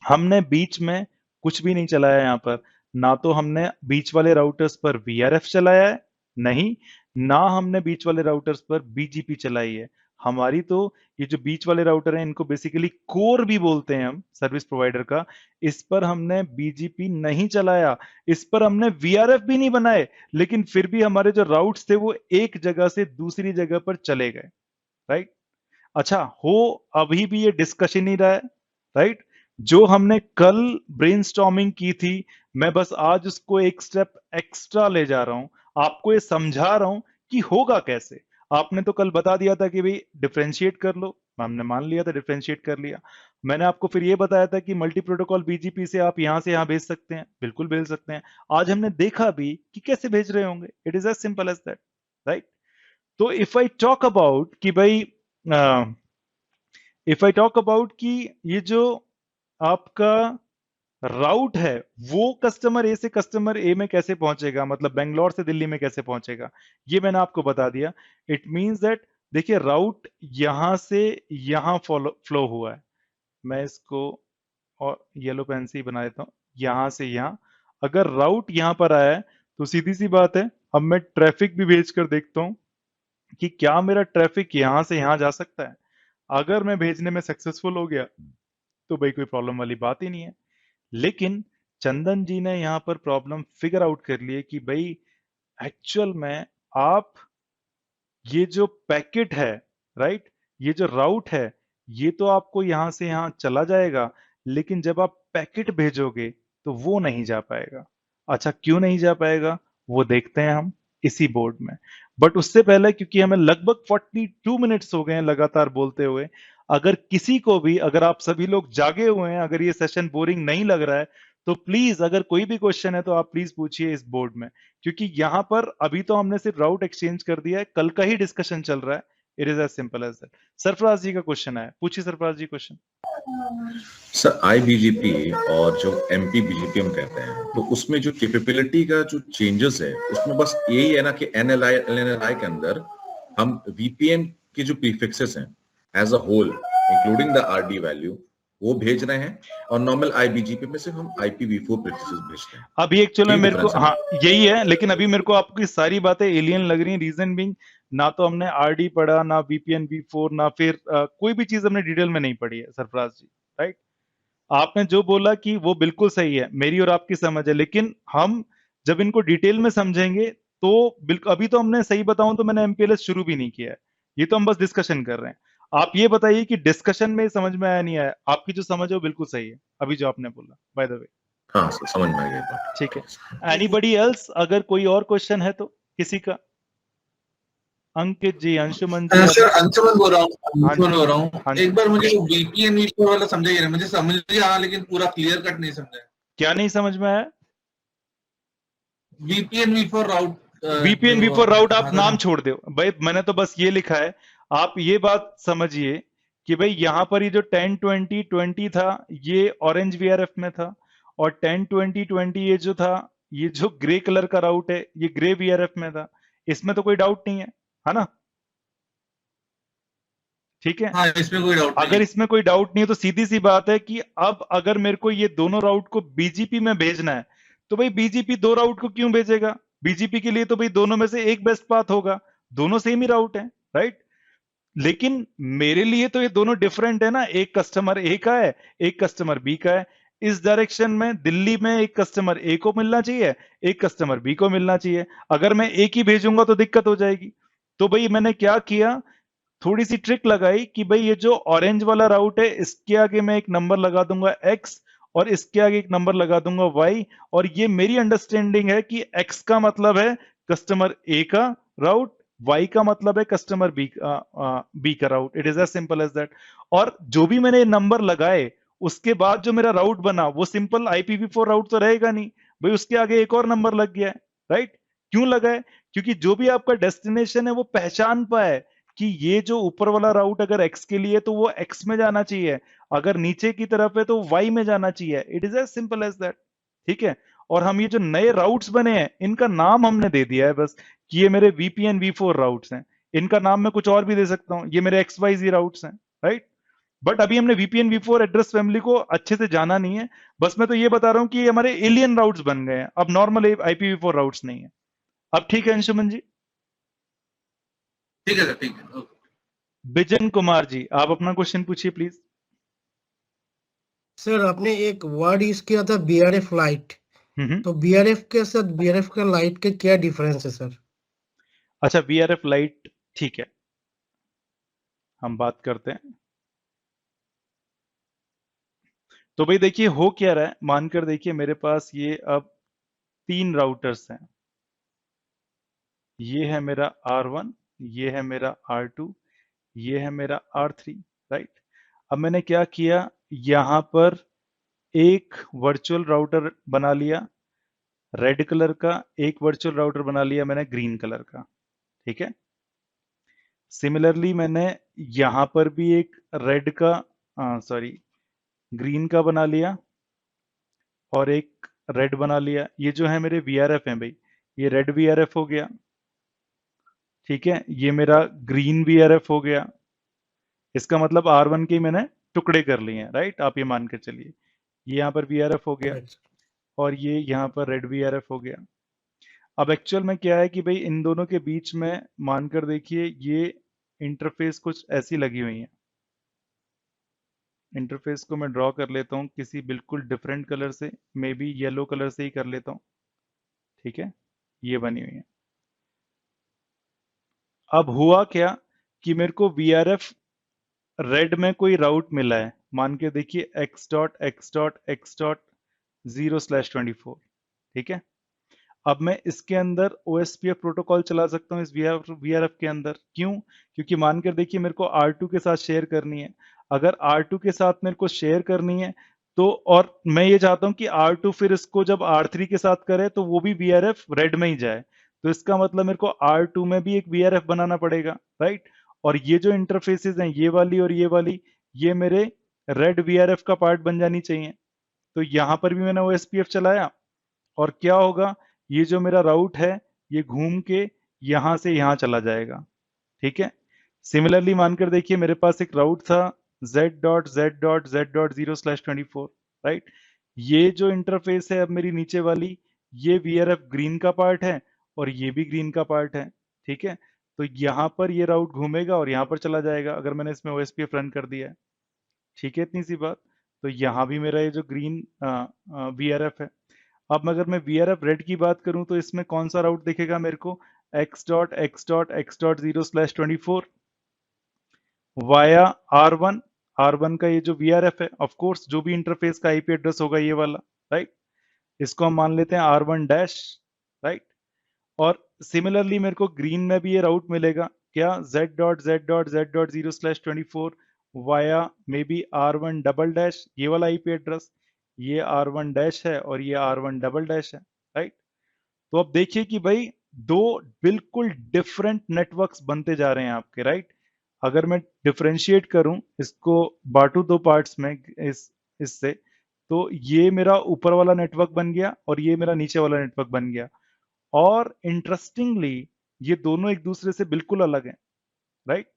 हमने बीच में कुछ भी नहीं चलाया यहां पर। ना तो हमने बीच वाले राउटर्स पर वीआरएफ चलाया है, नहीं, ना हमने बीच वाले राउटर्स पर बीजीपी चलाई है। हमारी तो ये जो बीच वाले राउटर हैं इनको बेसिकली कोर भी बोलते हैं हम सर्विस प्रोवाइडर का, इस पर हमने बीजीपी नहीं चलाया, इस पर हमने वीआरएफ भी नहीं बनाए, लेकिन फिर भी हमारे जो राउट्स थे वो एक जगह से दूसरी जगह पर चले गए, राइट। अच्छा, हो अभी भी ये डिस्कशन ही रहा है, राइट। जो हमने कल ब्रेनस्टॉर्मिंग की थी, मैं बस आज उसको एक स्टेप एक्स्ट्रा ले जा रहा हूं, आपको ये समझा रहा हूं कि होगा कैसे। आपने तो कल बता दिया था कि भाई डिफरेंशिएट कर लो, हमने मान लिया था, डिफरेंशिएट कर लिया। मैंने आपको फिर ये बताया था कि मल्टी प्रोटोकॉल बीजीपी से आप यहां से यहां भेज सकते हैं, बिल्कुल भेज सकते हैं। आज हमने देखा भी कि कैसे भेज रहे होंगे। It is as simple as that, right. तो इफ आई टॉक अबाउट कि भाई, इफ आई टॉक अबाउट कि ये जो आपका राउट है वो कस्टमर ए से कस्टमर ए में कैसे पहुंचेगा, मतलब बेंगलोर से दिल्ली में कैसे पहुंचेगा, ये मैंने आपको बता दिया। इट मींस दैट, देखिए राउट यहां से यहां फ्लो हुआ है। मैं इसको और येलो पेन से ही बना देता हूं, यहां से यहां। अगर राउट यहां पर आया है तो सीधी सी बात है, अब मैं ट्रैफिक भी भेज कर देखता हूं कि क्या मेरा ट्रैफिक यहां से यहां जा सकता है। अगर मैं भेजने में सक्सेसफुल हो गया तो भाई कोई प्रॉब्लम वाली बात ही नहीं है। लेकिन चंदन जी ने यहां पर प्रॉब्लम फिगर आउट कर ली है कि भाई एक्चुअल में आप, ये जो पैकेट है, राइट, ये जो राउट है, ये तो आपको यहां से यहां चला जाएगा, लेकिन जब आप पैकेट भेजोगे तो वो नहीं जा पाएगा। अच्छा, क्यों नहीं जा पाएगा वो देखते हैं हम इसी बोर्ड में। बट उससे पहले, क्योंकि हमें लगभग 42 मिनट्स हो गए हैं लगातार बोलते हुए, अगर किसी को भी, अगर आप सभी लोग जागे हुए हैं, अगर ये सेशन बोरिंग नहीं लग रहा है, तो प्लीज अगर कोई भी क्वेश्चन है तो आप प्लीज पूछिए इस बोर्ड में। क्योंकि यहां पर अभी तो हमने सिर्फ राउट एक्सचेंज कर दिया है, कल का ही डिस्कशन चल रहा है। It is as simple as that. Sarfaraz ji का क्वेश्चन है, पूछिए Sarfaraz ji question. Sir IBGP और जो एमपी बीजीपी हम कहते हैं, तो उसमें जो कैपेबिलिटी का जो चेंजेस है उसमें बस यही है ना कि एनएलआई एलएनएलआई के अंदर हम वीपीएन के जो प्रीफिक्सेस हैं as a whole including the RD value वो भेज रहे हैं, और नॉर्मल आईबीजीपी में सिर्फ हम आईपीवी4 प्रीफिक्सेस भेजते हैं। अभी एक्चुअल में यही मेरे को, डिफरेंस है ना? हाँ यही है, लेकिन अभी मेरे को आपकी सारी बातें एलियन लग रही हैं। रीजन बीइंग, ना तो हमने आरडी पढ़ा, ना वीपीएन वी4, ना फिर कोई भी चीज हमने डिटेल में नहीं पढ़ी है सरफराज जी, राइट। आपने जो बोला कि वो बिल्कुल सही है, मेरी और आपकी समझ है, लेकिन हम जब इनको डिटेल में समझेंगे तो बिल्कुल, अभी तो हमने, सही बताऊं तो मैंने एमपीएलएस शुरू भी नहीं किया है, ये तो हम बस डिस्कशन कर रहे हैं। आप ये बताइए कि डिस्कशन में समझ में आया नहीं आया? आपकी जो समझ है वो बिल्कुल सही है अभी जो आपने बोला, बाय द वे। हाँ सर, समझ में आ गया बात। ठीक है। एनीबडी एल्स, अगर कोई और क्वेश्चन है तो किसी का? अंकित जी, अंशुमन जी, सर अभी, अंशुमन बोल रहा हूँ, हाँ अंशुमन जी, बोल रहा हूँ। हाँ जी। एक बार मुझे वीपीएन वी4 वाला समझाइए, मुझे समझ आया लेकिन पूरा क्लियर कट नहीं समझा। क्या नहीं समझ में आया? वीपीएन वी4 राउट वीपीएन जो वी4 राउट आप था नाम ना। छोड़ दो भाई, मैंने तो बस ये लिखा है। आप ये बात समझिए कि भाई यहां पर ये जो 10-20-20 था ये ऑरेंज वीआरएफ में था, और 10-20-20 ये जो था, ये जो ग्रे कलर का राउट है ये ग्रे वीआरएफ में था। इसमें तो कोई डाउट नहीं है ना? ठीक है। हाँ, इसमें कोई डाउट नहीं अगर है। इसमें कोई डाउट नहीं है तो सीधी सी बात है कि अब अगर मेरे को ये दोनों राउट को बीजीपी में भेजना है तो भाई बीजीपी दो राउट को क्यों भेजेगा? बीजीपी के लिए तो भाई दोनों में से एक बेस्ट पाथ होगा, दोनों सेम ही राउट है, राइट? लेकिन मेरे लिए तो ये दोनों डिफरेंट है ना, एक कस्टमर ए का है, एक कस्टमर बी का है। इस डायरेक्शन में दिल्ली में एक कस्टमर ए को मिलना चाहिए, एक कस्टमर बी को मिलना चाहिए। अगर मैं एक ही भेजूंगा तो दिक्कत हो जाएगी। तो भाई मैंने क्या किया, थोड़ी सी ट्रिक लगाई कि भाई ये जो ऑरेंज वाला राउट है इसके आगे मैं एक नंबर लगा दूंगा एक्स, और इसके आगे एक नंबर लगा दूंगा वाई। और ये मेरी अंडरस्टैंडिंग है कि एक्स का मतलब है कस्टमर ए का राउट, वाई का मतलब है कस्टमर बी का route. It is as simple as that. और जो भी मैंने नंबर लगाए उसके बाद जो मेरा राउट बना वो सिंपल IPv4 राउट तो रहेगा नहीं भाई, उसके आगे एक और नंबर लग गया है, राइट? क्यों लगा है? क्योंकि जो भी आपका डेस्टिनेशन है वो पहचान पाए कि ये जो ऊपर वाला राउट अगर x के लिए तो वो x में जाना चाहिए, अगर नीचे की तरफ है तो y में जाना चाहिए। It is as simple as that. ठीक है। और हम ये जो नए राउट्स बने हैं इनका नाम हमने दे दिया है बस कि ये मेरे VPN V4 राउट्स हैं। इनका नाम मैं कुछ और भी दे सकता हूं, ये मेरे XYZ राउट्स हैं, राइट? बट अभी हमने VPN V4 एड्रेस फैमिली को अच्छे से जाना नहीं है। बस मैं तो ये बता रहा हूं कि ये हमारे एलियन राउट्स बन गए हैं, अब नॉर्मल IPv4 राउट्स नहीं है। अब ठीक है अंशुमन जी? ठीक है सर, ठीक है, ओके। बिजन कुमार जी आप अपना क्वेश्चन पूछिए प्लीज। सर आपने एक वर्ड यूज किया था BRF लाइट, हम्म। तो BRF के साथ BRF का लाइट के क्या डिफरेंस है सर? अच्छा, VRF लाइट, ठीक है, हम बात करते हैं। तो भाई देखिए हो क्या रहा है, मानकर देखिए मेरे पास ये अब 3 राउटर्स हैं। ये है मेरा R1, ये है मेरा R2, ये है मेरा R3, राइट? अब मैंने क्या किया, यहां पर एक वर्चुअल राउटर बना लिया रेड कलर का, एक वर्चुअल राउटर बना लिया मैंने ग्रीन कलर का। ठीक है। सिमिलरली मैंने यहां पर भी एक रेड का, सॉरी, ग्रीन का बना लिया और एक रेड बना लिया। ये जो है मेरे VRF हैं भाई, ये रेड VRF हो गया। ठीक है, ये मेरा ग्रीन VRF हो गया। इसका मतलब R1 के मैंने टुकड़े कर लिए हैं, राइट? आप ये मान कर चलिए ये यहाँ पर VRF हो गया Correct. और ये यहाँ पर रेड VRF हो गया। अब एक्चुअल में क्या है कि भाई इन दोनों के बीच में मानकर देखिए ये इंटरफेस कुछ ऐसी लगी हुई है। इंटरफेस को मैं ड्रॉ कर लेता हूँ किसी बिल्कुल डिफरेंट कलर से, मे बी येलो कलर से ही कर लेता हूँ। ठीक है, ये बनी हुई है। अब हुआ क्या कि मेरे को VRF रेड में कोई राउट मिला है, मान के देखिए x.x.x.0/24। ठीक है। अब मैं इसके अंदर OSPF प्रोटोकॉल चला सकता हूँ इस VRF के अंदर। क्यों? क्योंकि मानकर देखिए मेरे को R2 के साथ शेयर करनी है। अगर R2 के साथ मेरे को शेयर करनी है तो, और मैं ये चाहता हूं कि R2 फिर इसको जब R3 के साथ करे तो वो भी VRF रेड में ही जाए, तो इसका मतलब मेरे को R2 में भी एक VRF बनाना पड़ेगा, राइट? और ये जो इंटरफेसेस हैं ये वाली और ये वाली, ये मेरे रेड VRF का पार्ट बन जानी चाहिए। तो यहां पर भी मैंने OSPF चलाया और क्या होगा, ये जो मेरा राउट है ये घूम के यहां से यहां चला जाएगा। ठीक है। सिमिलरली मानकर देखिए मेरे पास एक राउट था z.z.z.0/24, राइट? ये जो इंटरफेस है अब मेरी नीचे वाली, ये VRF ग्रीन का पार्ट है और ये भी ग्रीन का पार्ट है। ठीक है। तो यहां पर ये राउट घूमेगा और यहां पर चला जाएगा अगर मैंने इसमें OSPF रन कर दिया है। ठीक है, इतनी सी बात। तो यहां भी मेरा ये जो ग्रीन VRF है। अब अगर मैं VRF रेड की बात करूं तो इसमें कौन सा राउट दिखेगा मेरे को, x.x.x.0/24 वाया R1। R1 का ये जो VRF है, ऑफ कोर्स जो भी इंटरफेस का IP एड्रेस होगा ये वाला, राइट? इसको हम मान लेते हैं R1 डैश, राइट? और सिमिलरली मेरे को ग्रीन में भी ये राउट मिलेगा क्या, z.z.z.0/24 via may be R1 double dash, ये वाला IP एड्रेस, ये R1 डैश है और ये R1 डबल डैश है, राइट? तो अब देखिए कि भाई दो बिल्कुल डिफरेंट नेटवर्क्स बनते जा रहे हैं आपके, राइट? अगर मैं डिफरेंशिएट करूं इसको, बांटू दो पार्ट्स में इससे, तो ये मेरा ऊपर वाला नेटवर्क बन गया और ये मेरा नीचे वाला नेटवर्क बन गया। और इंटरेस्टिंगली ये दोनों एक दूसरे से बिल्कुल अलग हैं, राइट।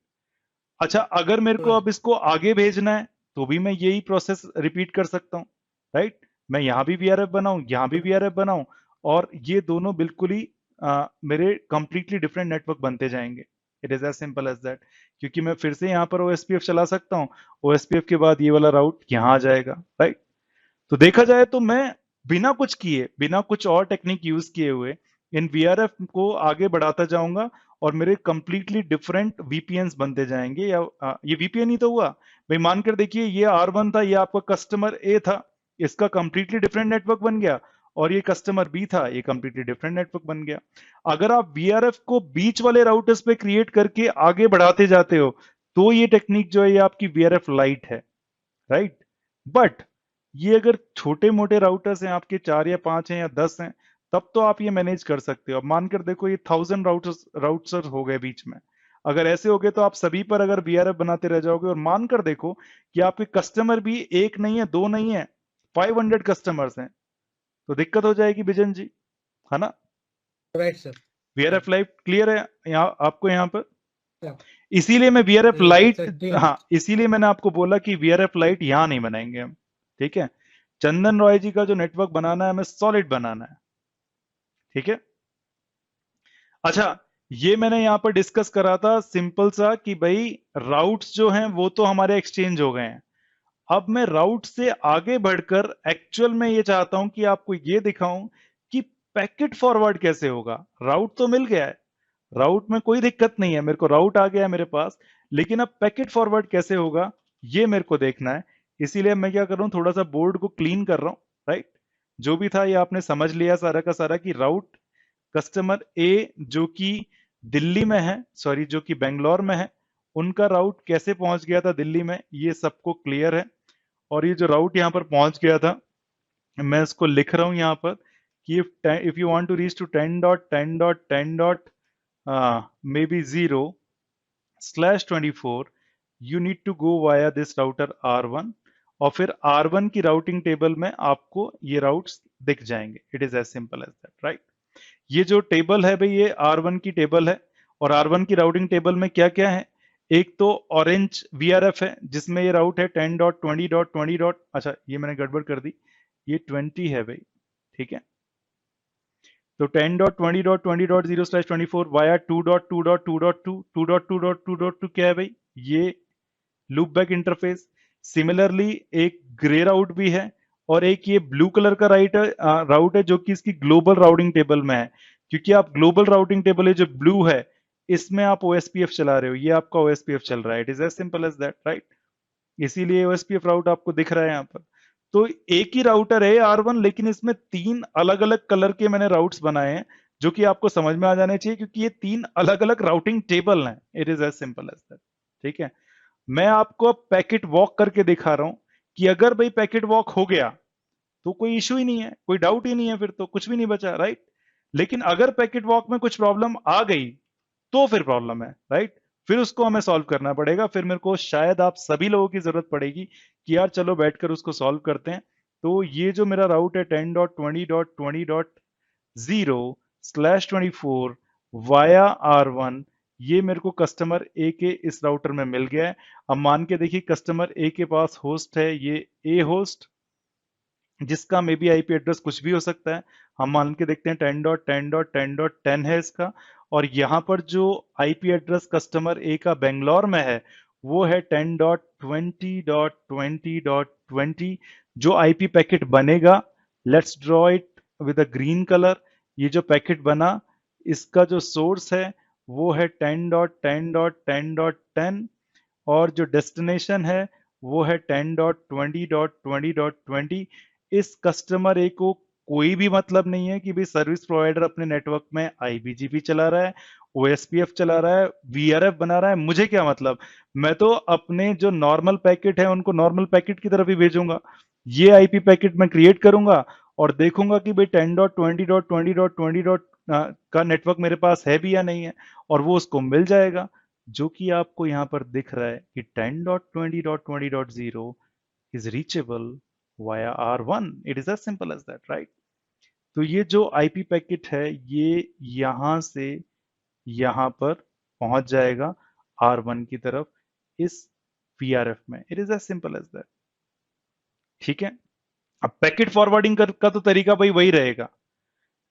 अच्छा, अगर मेरे को Right. अब इसको आगे भेजना है तो भी मैं यही प्रोसेस रिपीट कर सकता हूँ, राइट। मैं यहां भी वीआरएफ बनाऊं, यहां भी वीआरएफ बनाऊं, और ये दोनों बिल्कुल ही मेरे कंप्लीटली डिफरेंट नेटवर्क बनते जाएंगे। It is as simple as that. क्योंकि मैं फिर से यहाँ पर ओएसपीएफ चला सकता हूँ, ओएसपीएफ के बाद ये वाला राउट यहाँ आ जाएगा, राइट। तो देखा जाए तो मैं बिना कुछ किए, बिना कुछ और टेक्निक यूज किए हुए इन वीआरएफ को आगे बढ़ाता जाऊंगा, और मेरे कंप्लीटली डिफरेंट वीपीएन्स बनते जाएंगे। या ये वीपीएन ही तो हुआ भाई। मानकर देखिए, ये R1 था, ये आपका कस्टमर ए था, इसका कंप्लीटली डिफरेंट नेटवर्क बन गया, और ये कस्टमर बी था, ये कंप्लीटली डिफरेंट नेटवर्क बन गया। अगर आप वीआरएफ को बीच वाले राउटर्स पे क्रिएट करके आगे बढ़ाते जाते हो तो ये टेक्निक जो है ये आपकी वीआरएफ लाइट है, राइट। बट ये अगर छोटे मोटे राउटर्स हैं आपके, 4 या 5 हैं या 10 हैं, तब तो आप ये मैनेज कर सकते हो। अब मानकर देखो ये 1000 राउटर्स हो गए बीच में। अगर ऐसे हो गए तो आप सभी पर अगर वीआरएफ बनाते रह जाओगे, और मानकर देखो कि आपके कस्टमर भी एक नहीं है, दो नहीं है, 500 कस्टमर्स हैं, तो दिक्कत हो जाएगी बिजन जी, है ना। Right, sir. VRF light clear है यहाँ आपको यहाँ पर। Yeah. इसीलिए मैं वीआरएफ लाइट, Exactly. हाँ, इसीलिए मैंने आपको बोला कि वीआरएफ लाइट यहां नहीं बनाएंगे हम, ठीक है। चंदन रॉय जी का जो नेटवर्क बनाना है हमें सॉलिड बनाना है, ठीक है। अच्छा, ये मैंने यहां पर डिस्कस करा था सिंपल सा कि भाई राउट्स जो हैं वो तो हमारे एक्सचेंज हो गए हैं। अब मैं राउट से आगे बढ़कर एक्चुअल में ये चाहता हूं कि आपको ये दिखाऊं कि पैकेट फॉरवर्ड कैसे होगा। राउट तो मिल गया है, राउट में कोई दिक्कत नहीं है, मेरे को राउट आ गया है मेरे पास, लेकिन अब पैकेट फॉरवर्ड कैसे होगा ये मेरे को देखना है। इसीलिए मैं क्या कर रहा हूं, थोड़ा सा बोर्ड को क्लीन कर रहा हूं, राइट। जो भी था ये आपने समझ लिया सारा का सारा कि राउट कस्टमर ए जो कि दिल्ली में है, सॉरी जो कि बेंगलोर में है, उनका राउट कैसे पहुंच गया था दिल्ली में, ये सबको क्लियर है। और ये जो राउट यहाँ पर पहुंच गया था, मैं इसको लिख रहा हूं यहाँ पर कि if you want to reach to 10.10.10. maybe 0/24, you need to go via this router R1, और फिर R1 की राउटिंग टेबल में आपको ये राउट्स दिख जाएंगे। It is as simple as that, right. ये जो टेबल है भाई ये R1 की टेबल है, और R1 की राउटिंग टेबल में क्या क्या है, एक तो ऑरेंज वीआरएफ है जिसमें ये राउट है 10.20.20. अच्छा ये मैंने गड़बड़ कर दी, ये 20 है भाई, ठीक है। तो 10.20.20.0/24 वाया 2.2.2.2 2.2.2.2 क्या है भाई, ये लूप बैक इंटरफेस। सिमिलरली एक ग्रे राउट भी है, और एक ये ब्लू कलर का राउट है जो कि इसकी ग्लोबल राउटिंग टेबल में है। क्योंकि आप ग्लोबल राउटिंग टेबल है जो ब्लू है, इसमें आप ओएसपीएफ चला रहे हो, ये आपका ओएसपीएफ चल रहा है। It is as simple as that, right. इसीलिए ओएसपीएफ राउट आपको दिख रहा है यहाँ पर। तो एक ही राउटर है R1, लेकिन इसमें 3 अलग अलग कलर के मैंने राउट्स बनाए हैं, जो कि आपको समझ में आ जाने चाहिए क्योंकि ये 3 अलग अलग राउटिंग टेबल हैं। It is as simple as that, ठीक है। मैं आपको अब पैकेट वॉक करके दिखा रहा हूं कि अगर भाई पैकेट वॉक हो गया तो कोई इश्यू ही नहीं है, कोई डाउट ही नहीं है, फिर तो कुछ भी नहीं बचा, राइट। लेकिन अगर पैकेट वॉक में कुछ प्रॉब्लम आ गई तो फिर प्रॉब्लम है, राइट। फिर उसको हमें सॉल्व करना पड़ेगा, फिर मेरे को शायद आप सभी लोगों की जरूरत पड़ेगी कि यार चलो बैठकर उसको सॉल्व करते हैं। तो ये जो मेरा राउट है 10.20.20.0/24 वाया R1, ये मेरे को कस्टमर ए के इस राउटर में मिल गया है। अब मान के देखिए कस्टमर ए के पास होस्ट है ये ए होस्ट, जिसका मे बी आईपी एड्रेस कुछ भी हो सकता है। हम मान के देखते हैं 10.10.10.10 है इसका, और यहाँ पर जो आईपी एड्रेस कस्टमर ए का बेंगलोर में है वो है 10.20.20.20। जो आईपी पैकेट बनेगा, let's draw it with a green colour. ये जो पैकेट बना इसका जो सोर्स है वो है 10.10.10.10, और जो डेस्टिनेशन है वो है 10.20.20.20। इस कस्टमर ए को कोई भी मतलब नहीं है कि भाई सर्विस प्रोवाइडर अपने नेटवर्क में आईबीजीपी चला रहा है, ओएसपीएफ चला रहा है, वीआरएफ बना रहा है, मुझे क्या मतलब। मैं तो अपने जो नॉर्मल पैकेट है उनको नॉर्मल पैकेट की तरफ ही भेजूंगा। ये आईपी पैकेट मैं क्रिएट करूंगा और देखूंगा कि भाई 10.20.20.20 का नेटवर्क मेरे पास है भी या नहीं है, और वो उसको मिल जाएगा, जो कि आपको यहां पर दिख रहा है कि 10.20.20.0 is reachable via R1. It is as simple as that, right? तो ये जो आईपी पैकेट है ये यहां से यहां पर पहुंच जाएगा R1 की तरफ इस VRF में। It is as simple as that. ठीक है। अब पैकेट फॉरवर्डिंग का तो तरीका भाई वही रहेगा।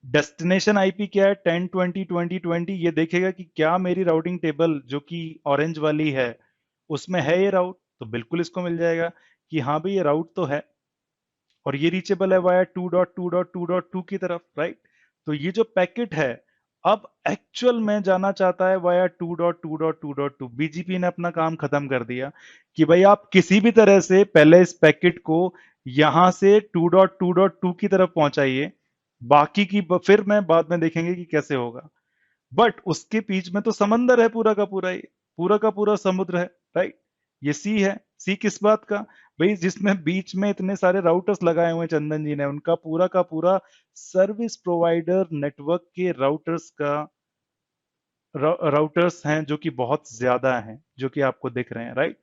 डेस्टिनेशन आईपी क्या है, 1020 ये देखेगा कि क्या मेरी राउटिंग टेबल जो कि ऑरेंज वाली है उसमें है ये राउट, तो बिल्कुल इसको मिल जाएगा कि हाँ भाई ये राउट तो है और ये रीचेबल है वाया 2.2.2.2 की तरफ, राइट। तो ये जो पैकेट है अब एक्चुअल में जाना चाहता है वाया 2.2.2.2। बीजीपी ने अपना काम खत्म कर दिया कि भाई आप किसी भी तरह से पहले इस पैकेट को यहां से 2.2.2 की तरफ पहुंचाइए, बाकी की फिर मैं बाद में देखेंगे कि कैसे होगा। बट उसके बीच में तो समंदर है पूरा का पूरा, ही पूरा का पूरा समुद्र है, राइट। ये सी है। सी किस बात का भाई, जिसमें बीच में इतने सारे राउटर्स लगाए हुए हैं चंदन जी ने, उनका पूरा का पूरा सर्विस प्रोवाइडर नेटवर्क के राउटर्स का राउटर्स हैं जो कि बहुत ज्यादा हैं, जो कि आपको दिख रहे हैं, राइट।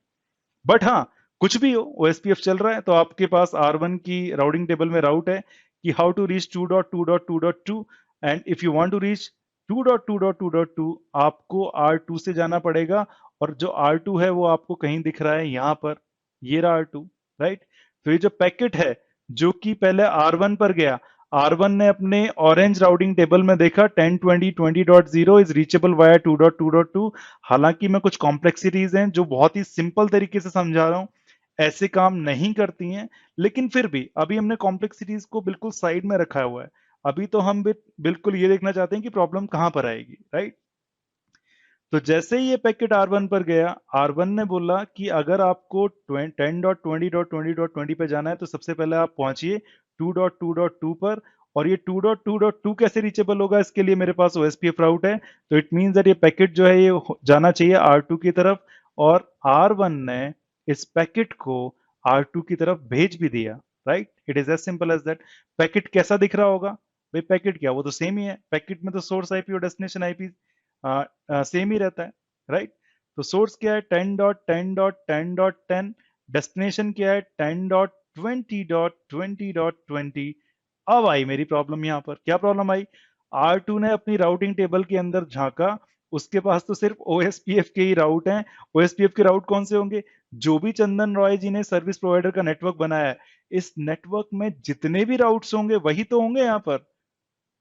बट हाँ, कुछ भी हो, ओएसपीएफ चल रहा है तो आपके पास R1 की राउटिंग टेबल में राउट है कि how to reach 2.2.2.2 and if you want to reach 2.2.2.2 आपको R2 से जाना पड़ेगा। और जो R2 है वो आपको कहीं दिख रहा है यहां पर, ये रहा R2, राइट। तो ये जो पैकेट है जो कि पहले R1 पर गया, R1 ने अपने ऑरेंज राउटिंग टेबल में देखा 10.20.20.0 इज रीचेबल वाया 2.2.2। हालांकि मैं कुछ कॉम्प्लेक्सिटीज हैं जो बहुत ही सिंपल तरीके से समझा रहा हूं, ऐसे काम नहीं करती हैं, लेकिन फिर भी अभी हमने कॉम्प्लेक्सिटीज को बिल्कुल साइड में रखा हुआ है। अभी तो हम बिल्कुल ये देखना चाहते हैं कि प्रॉब्लम कहां पर आएगी, राइट। तो जैसे ही ये पैकेट R1 पर गया, R1 ने बोला कि अगर आपको 10.20.20.20 पे जाना है तो सबसे पहले आप पहुंचिए 2.2.2 पर। और ये 2.2.2 कैसे रीचेबल होगा, इसके लिए मेरे पास OSPF राउट है। तो इट मींस दैट ये पैकेट जो है ये जाना चाहिए R2 की तरफ, और R1 ने इस पैकेट को R2 की तरफ भेज भी दिया, right. It is as simple as that. Packet कैसा दिख रहा होगा भाई, पैकेट क्या, वो तो सेम ही है। पैकेट में तो सोर्स आईपी और डेस्टिनेशन आईपी सेम ही रहता है, राइट। तो सोर्स क्या है 10.10.10.10, डेस्टिनेशन क्या है 10.20.20.20। अब आई मेरी प्रॉब्लम, यहां पर क्या प्रॉब्लम आई, R2 ने अपनी राउटिंग टेबल के अंदर झांका, उसके पास तो सिर्फ OSPF के ही राउट हैं। OSPF के राउट कौन से होंगे, जो भी चंदन रॉय जी ने सर्विस प्रोवाइडर का नेटवर्क बनाया है, इस नेटवर्क में जितने भी राउट्स होंगे वही तो होंगे यहां पर।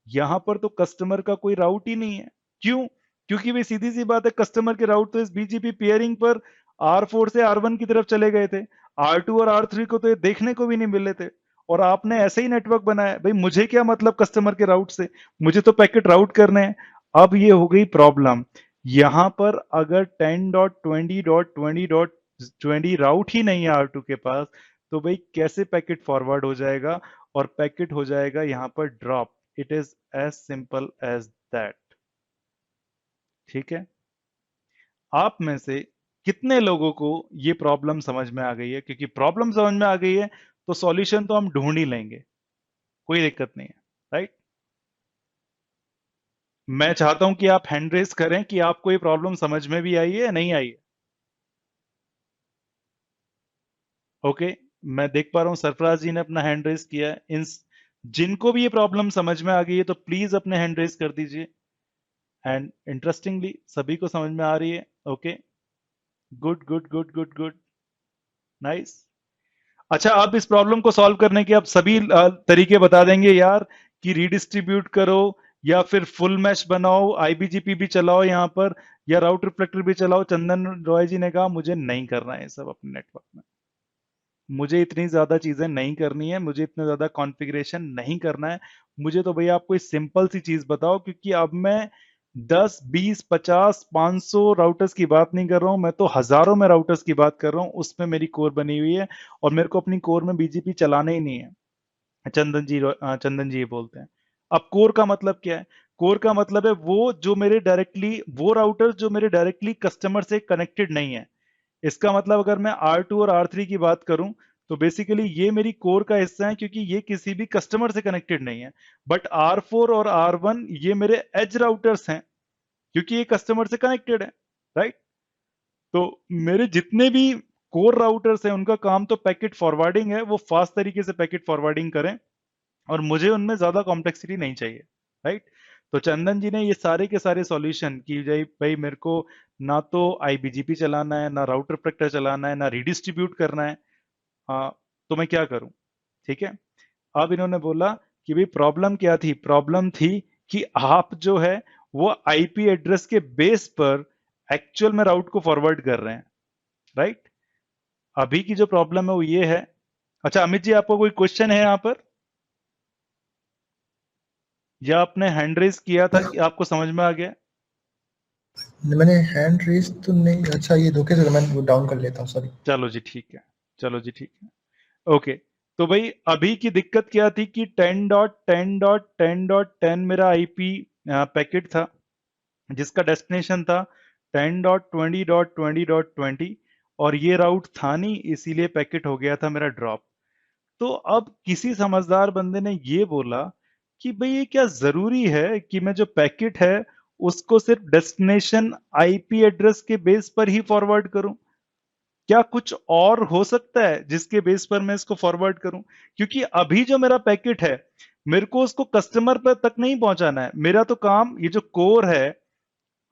यहां पर तो कस्टमर का कोई राउट ही नहीं है। क्यों, क्योंकि भाई सीधी सी बात है, कस्टमर के राउट तो इस बीजीपी पेयरिंग पर R4 से R1 की तरफ चले गए थे, R2 और R3 को तो ये देखने को भी नहीं मिले थे। और आपने ऐसे ही नेटवर्क बनाया, भाई मुझे क्या मतलब कस्टमर के राउट से, मुझे तो पैकेट राउट करने हैं। अब ये हो गई प्रॉब्लम, यहां पर अगर 10.20.20.20 राउट ही नहीं है R2 के पास, तो भाई कैसे पैकेट फॉरवर्ड हो जाएगा, और पैकेट हो जाएगा यहां पर drop. It is as simple as that. ठीक है। आप में से कितने लोगों को ये प्रॉब्लम समझ में आ गई है, क्योंकि प्रॉब्लम समझ में आ गई है तो सॉल्यूशन तो हम ढूंढ ही लेंगे, कोई दिक्कत नहीं है, राइट। मैं चाहता हूं कि आप हैंड रेस करें कि आपको ये प्रॉब्लम समझ में भी आई है या नहीं आई है। ओके, मैं देख पा रहा हूं सरफराज जी ने अपना हैंड रेस किया है। इन जिनको भी ये प्रॉब्लम समझ में आ गई है तो प्लीज अपने हैंड रेस कर दीजिए। एंड इंटरेस्टिंगली सभी को समझ में आ रही है। Okay, good good good good good, nice. अच्छा, आप इस प्रॉब्लम को सॉल्व करने के आप सभी तरीके बता देंगे यार, कि रीडिस्ट्रीब्यूट करो या फिर फुल मैश बनाओ, आईबीजीपी भी चलाओ यहाँ पर, या राउट रिफ्लेक्टर भी चलाओ। चंदन रॉय जी ने कहा मुझे नहीं करना है सब अपने नेटवर्क में, मुझे इतनी ज्यादा चीजें नहीं करनी है, मुझे इतना ज्यादा कॉन्फ़िगरेशन नहीं करना है। मुझे तो भैया आप कोई सिंपल सी चीज बताओ, क्योंकि अब मैं 10 20 50 500 राउटर्स की बात नहीं कर रहा हूं, मैं तो हजारों में राउटर्स की बात कर रहा हूं। उसमें मेरी कोर बनी हुई है और मेरे को अपनी कोर में बीजीपी चलाना ही नहीं है। चंदन जी ये बोलते हैं। अब कोर का मतलब क्या है, कोर का मतलब है वो जो मेरे डायरेक्टली, वो राउटर जो मेरे डायरेक्टली कस्टमर से कनेक्टेड नहीं है। इसका मतलब अगर मैं R2 और R3 की बात करूं तो बेसिकली ये मेरी कोर का हिस्सा है, क्योंकि ये किसी भी कस्टमर से कनेक्टेड नहीं है। बट R4 और R1 ये मेरे एज राउटर्स हैं, क्योंकि ये कस्टमर से कनेक्टेड है, राइट। तो मेरे जितने भी कोर राउटर्स हैं उनका काम तो पैकेट फॉरवर्डिंग है, वो फास्ट तरीके से पैकेट फॉरवर्डिंग करें और मुझे उनमें ज्यादा कॉम्प्लेक्सिटी नहीं चाहिए, राइट। तो चंदन जी ने ये सारे के सारे सॉल्यूशन कि भाई मेरे को ना तो आईबीजीपी चलाना है, ना राउटर प्रोटेक्टर चलाना है, ना रीडिस्ट्रीब्यूट करना है, तो मैं क्या करूं? ठीक है। अब इन्होंने बोला कि भाई प्रॉब्लम क्या थी? प्रॉब्लम थी कि आप जो है वो आईपी एड्रेस के बेस पर एक्चुअल में राउट को फॉरवर्ड कर रहे हैं, राइट? अभी की जो प्रॉब्लम है वो ये है। अच्छा अमित जी, आपको कोई क्वेश्चन है यहाँ पर, या आपने हैंड रेज किया था कि आपको समझ में आ गया? मैंने हैंड रेज तो नहीं, अच्छा ये धोखे से मैं वो डाउन कर लेता हूँ, सॉरी। चलो जी ठीक है, चलो जी ठीक है, ओके। तो भाई अभी की दिक्कत क्या थी कि 10.10.10.10 मेरा आईपी पैकेट था जिसका डेस्टिनेशन था 10.20.20.20, और ये राउट था नहीं, इसीलिए पैकेट हो गया था मेरा ड्रॉप। तो अब किसी समझदार बंदे ने ये बोला कि भाई ये क्या जरूरी है कि मैं जो पैकेट है उसको सिर्फ डेस्टिनेशन आईपी एड्रेस के बेस पर ही फॉरवर्ड करूं? क्या कुछ और हो सकता है जिसके बेस पर मैं इसको फॉरवर्ड करूं? क्योंकि अभी जो मेरा पैकेट है मेरे को उसको कस्टमर पर तक नहीं पहुंचाना है। मेरा तो काम, ये जो कोर है,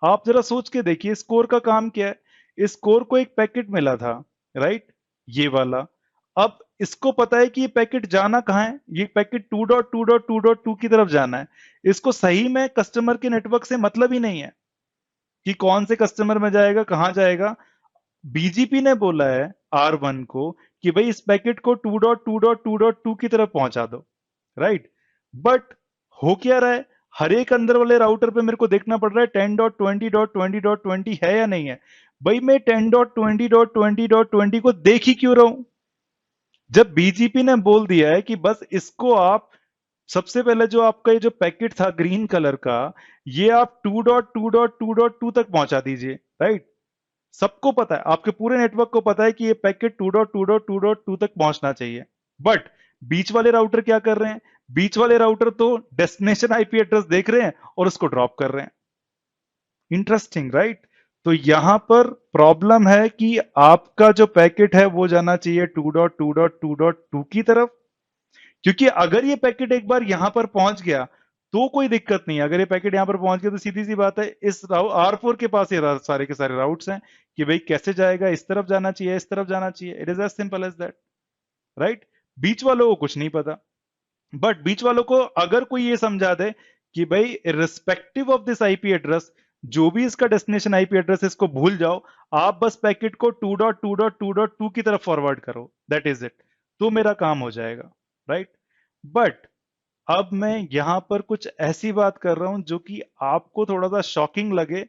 आप जरा सोच के देखिए इस कोर का काम क्या है। इस कोर को एक पैकेट मिला था, राइट, ये वाला। अब इसको पता है कि ये पैकेट जाना कहाँ है, ये पैकेट 2.2.2.2 की तरफ जाना है। इसको सही में कस्टमर के नेटवर्क से मतलब ही नहीं है कि कौन से कस्टमर में जाएगा, कहां जाएगा। बीजीपी ने बोला है R1 को कि भाई इस पैकेट को 2.2.2.2 की तरफ पहुंचा दो, राइट। बट हो क्या रहा है, हर एक अंदर वाले राउटर पे मेरे को देखना पड़ रहा है 10.20.20.20 है या नहीं है। भाई मैं 10.20.20.20 को देख ही क्यों रहा हूं, जब बीजीपी ने बोल दिया है कि बस इसको आप सबसे पहले जो आपका ये जो पैकेट था ग्रीन कलर का, ये आप 2.2.2.2 तक पहुंचा दीजिए, राइट। सबको पता है, आपके पूरे नेटवर्क को पता है कि ये पैकेट 2.2.2.2 तक पहुंचना चाहिए। बट बीच वाले राउटर क्या कर रहे हैं? बीच वाले राउटर तो डेस्टिनेशन आईपी एड्रेस देख रहे हैं और उसको ड्रॉप कर रहे हैं। Interesting, right. तो यहां पर प्रॉब्लम है कि आपका जो पैकेट है वो जाना चाहिए 2.2.2.2 की तरफ, क्योंकि अगर ये पैकेट एक बार यहां पर पहुंच गया तो कोई दिक्कत नहीं। अगर ये पैकेट यहां पर पहुंच गया तो सीधी सी बात है, इस R4 के पास ये सारे के सारे राउट्स हैं कि भाई कैसे जाएगा, इस तरफ जाना चाहिए, इस तरफ जाना चाहिए। It is as simple as that, right. बीच वालों को कुछ नहीं पता। बट बीच वालों को अगर कोई ये समझा दे कि भाई respective of this IP address, जो भी इसका डेस्टिनेशन आईपी एड्रेस है इसको भूल जाओ, आप बस पैकेट को 2.2.2.2 की तरफ फॉरवर्ड करो, दैट इज इट, तो मेरा काम हो जाएगा, राइट। बट अब मैं यहां पर कुछ ऐसी बात कर रहा हूं जो कि आपको थोड़ा सा शॉकिंग लगे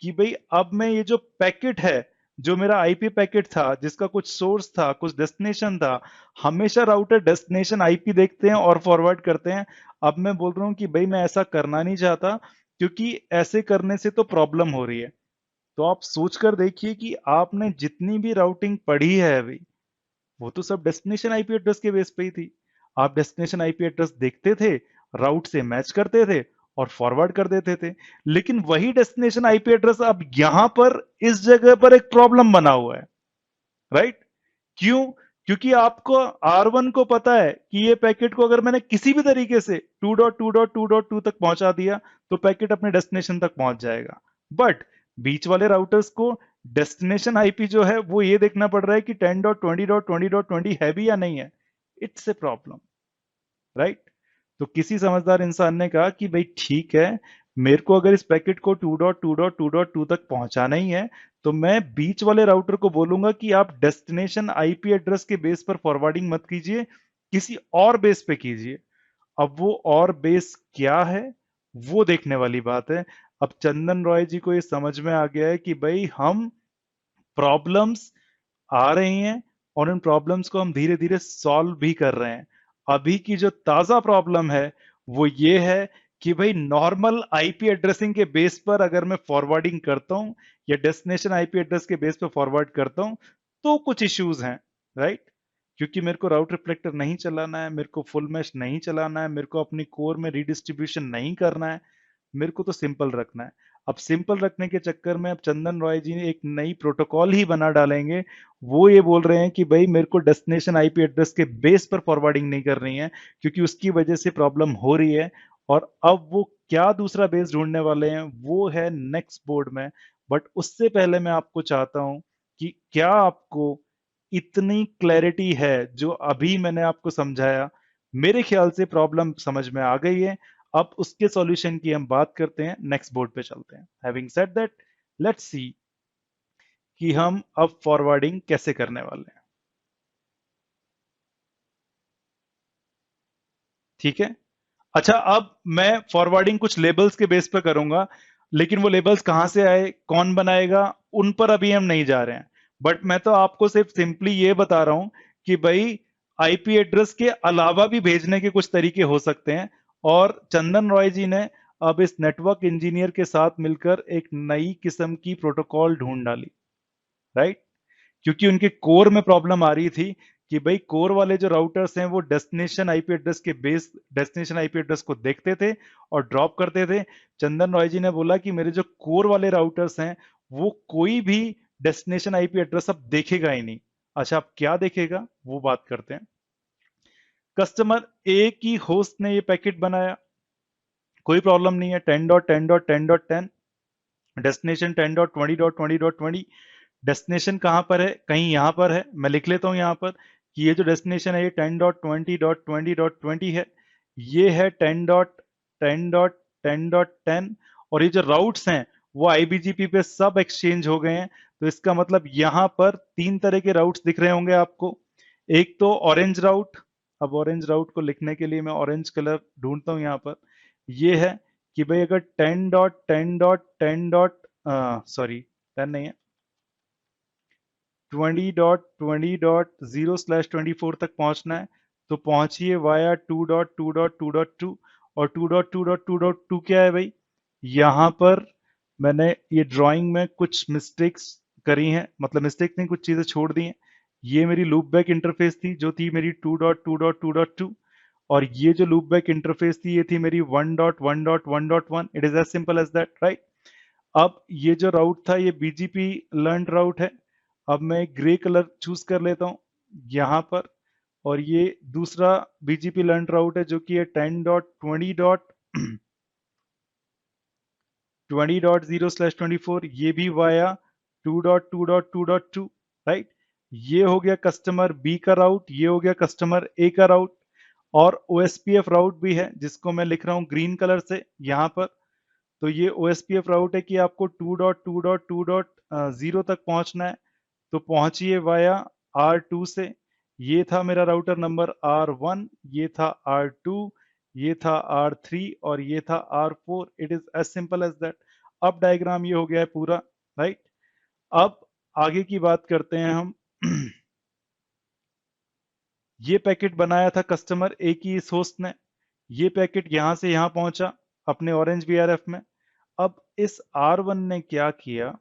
कि भाई अब मैं ये जो पैकेट है, जो मेरा आईपी पैकेट था जिसका कुछ सोर्स था, कुछ डेस्टिनेशन था, हमेशा राउटर डेस्टिनेशन आईपी देखते हैं और फॉरवर्ड करते हैं। अब मैं बोल रहा हूं कि भाई मैं ऐसा करना नहीं चाहता, क्योंकि ऐसे करने से तो प्रॉब्लम हो रही है। तो आप सोचकर देखिए कि आपने जितनी भी राउटिंग पढ़ी है अभी, वो तो सब डेस्टिनेशन आईपी एड्रेस के बेस पे ही थी। आप डेस्टिनेशन आईपी एड्रेस देखते थे, राउट से मैच करते थे और फॉरवर्ड कर देते थे। लेकिन वही डेस्टिनेशन आईपी एड्रेस अब यहां पर इस जगह पर एक प्रॉब्लम बना हुआ है, राइट। क्यों? क्योंकि आपको R1 को पता है कि ये पैकेट को अगर मैंने किसी भी तरीके से 2.2.2.2 तक पहुंचा दिया तो पैकेट अपने डेस्टिनेशन तक पहुंच जाएगा। बट बीच वाले राउटर्स को डेस्टिनेशन आईपी जो है वो ये देखना पड़ रहा है कि 10.20.20.20 है भी या नहीं है। It's a problem, right. तो किसी समझदार इंसान ने कहा कि भाई ठीक है, मेरे को अगर इस पैकेट को 2.2.2.2 तक पहुंचाना ही है तो मैं बीच वाले राउटर को बोलूंगा कि आप डेस्टिनेशन आईपी एड्रेस के बेस पर फॉरवर्डिंग मत कीजिए, किसी और बेस पे कीजिए। अब वो और बेस क्या है वो देखने वाली बात है। अब चंदन रॉय जी को ये समझ में आ गया है कि भाई हम प्रॉब्लम्स आ रही हैं और इन प्रॉब्लम्स को हम धीरे धीरे सॉल्व भी कर रहे हैं। अभी की जो ताजा प्रॉब्लम है वो ये है कि भाई नॉर्मल आईपी एड्रेसिंग के बेस पर अगर मैं फॉरवर्डिंग करता हूं या डेस्टिनेशन आईपी एड्रेस के बेस पर फॉरवर्ड करता हूं तो कुछ इश्यूज हैं, राइट। क्योंकि मेरे को राउट रिफ्लेक्टर नहीं चलाना है, मेरे को फुल मैश नहीं चलाना है, मेरे को अपनी कोर में रीडिस्ट्रीब्यूशन नहीं करना है, मेरे को तो सिंपल रखना है। अब सिंपल रखने के चक्कर में अब चंदन रॉय जी एक नई प्रोटोकॉल ही बना डालेंगे। वो ये बोल रहे हैं कि भाई मेरे को डेस्टिनेशन आईपी एड्रेस के बेस पर फॉरवर्डिंग नहीं करनी है, क्योंकि उसकी वजह से प्रॉब्लम हो रही है और अब वो क्या दूसरा बेस ढूंढने वाले हैं वो है नेक्स्ट बोर्ड में। बट उससे पहले मैं आपको चाहता हूं कि क्या आपको इतनी क्लैरिटी है जो अभी मैंने आपको समझाया? मेरे ख्याल से प्रॉब्लम समझ में आ गई है। अब उसके सॉल्यूशन की हम बात करते हैं, नेक्स्ट बोर्ड पे चलते हैं। Having said that, let's see कि हम अब फॉरवर्डिंग कैसे करने वाले हैं। ठीक है, अच्छा अब मैं फॉरवर्डिंग कुछ लेबल्स के बेस पर करूंगा, लेकिन वो लेबल्स कहां से आए, कौन बनाएगा, उन पर अभी हम नहीं जा रहे हैं। बट मैं तो आपको सिर्फ सिंपली ये बता रहा हूं कि भाई आईपी एड्रेस के अलावा भी भेजने के कुछ तरीके हो सकते हैं। और चंदन रॉय जी ने अब इस नेटवर्क इंजीनियर के साथ मिलकर एक नई किस्म की प्रोटोकॉल ढूंढ डाली, राइट? क्योंकि उनके कोर में प्रॉब्लम आ रही थी कि भाई कोर वाले जो राउटर्स हैं वो डेस्टिनेशन आईपी एड्रेस के बेस डेस्टिनेशन आईपी एड्रेस को देखते थे और ड्रॉप करते थे। चंदन रॉय जी ने बोला कि मेरे जो कोर वाले राउटर्स हैं वो कोई भी डेस्टिनेशन आईपी एड्रेस अब देखेगा ही नहीं। अच्छा, अब क्या देखेगा वो बात करते हैं। कस्टमर ए की होस्ट ने ये पैकेट बनाया, कोई प्रॉब्लम नहीं है, 10.10.10.10 डेस्टिनेशन 10.20.20.20। डेस्टिनेशन कहां पर है, कहीं यहां पर है। मैं लिख लेता हूं यहां पर कि ये जो डेस्टिनेशन है ये 10.20.20.20 है, ये है 10.10.10.10। और ये जो राउट्स हैं वो आईबीजीपी पे सब एक्सचेंज हो गए हैं। तो इसका मतलब यहां पर तीन तरह के राउट्स दिख रहे होंगे आपको। एक तो ऑरेंज राउट, अब ऑरेंज राउट को लिखने के लिए मैं ऑरेंज कलर ढूंढता हूं यहां पर। ये है कि भाई अगर 10.10.10. सॉरी 10 नहीं है, 20.20.0/24 तक पहुंचना है तो पहुंचिए वाया 2.2.2.2। और 2.2.2.2 क्या है भाई, यहां पर मैंने ये ड्राइंग में कुछ मिस्टेक्स करी हैं, मतलब मिस्टेक नहीं, कुछ चीजें छोड़ दी हैं। ये मेरी लूप बैक इंटरफेस थी जो थी मेरी 2.2.2.2, और ये जो लूप बैक इंटरफेस थी ये थी मेरी 1.1.1.1। It is as simple as that, right? अब ये जो राउट था ये बीजीपी लर्न राउट है। अब मैं ग्रे कलर चूज कर लेता हूं यहां पर, और ये दूसरा बीजीपी लर्न राउट है जो कि है 10.20.20.0/24, ये भी वाया 2.2.2.2, राइट? ये हो गया कस्टमर बी का राउट, ये हो गया कस्टमर ए का राउट। और ओएसपीएफ राउट भी है जिसको मैं लिख रहा हूं ग्रीन कलर से यहां पर। तो ये ओएसपीएफ राउट है कि आपको 2.2.2.0 तक पहुंचना है तो पहुंचिए वाया R2 से। ये था मेरा राउटर नंबर R1, ये था R2, ये था R3 और ये था R4। It is as simple as that. अब डायग्राम ये हो गया है पूरा, राइट? अब आगे की बात करते हैं हम। ये पैकेट बनाया था कस्टमर ए की इस होस्ट ने, ये पैकेट यहां से यहां पहुंचा अपने ऑरेंज वीआरएफ में। अब इस R1 ने क्या किया,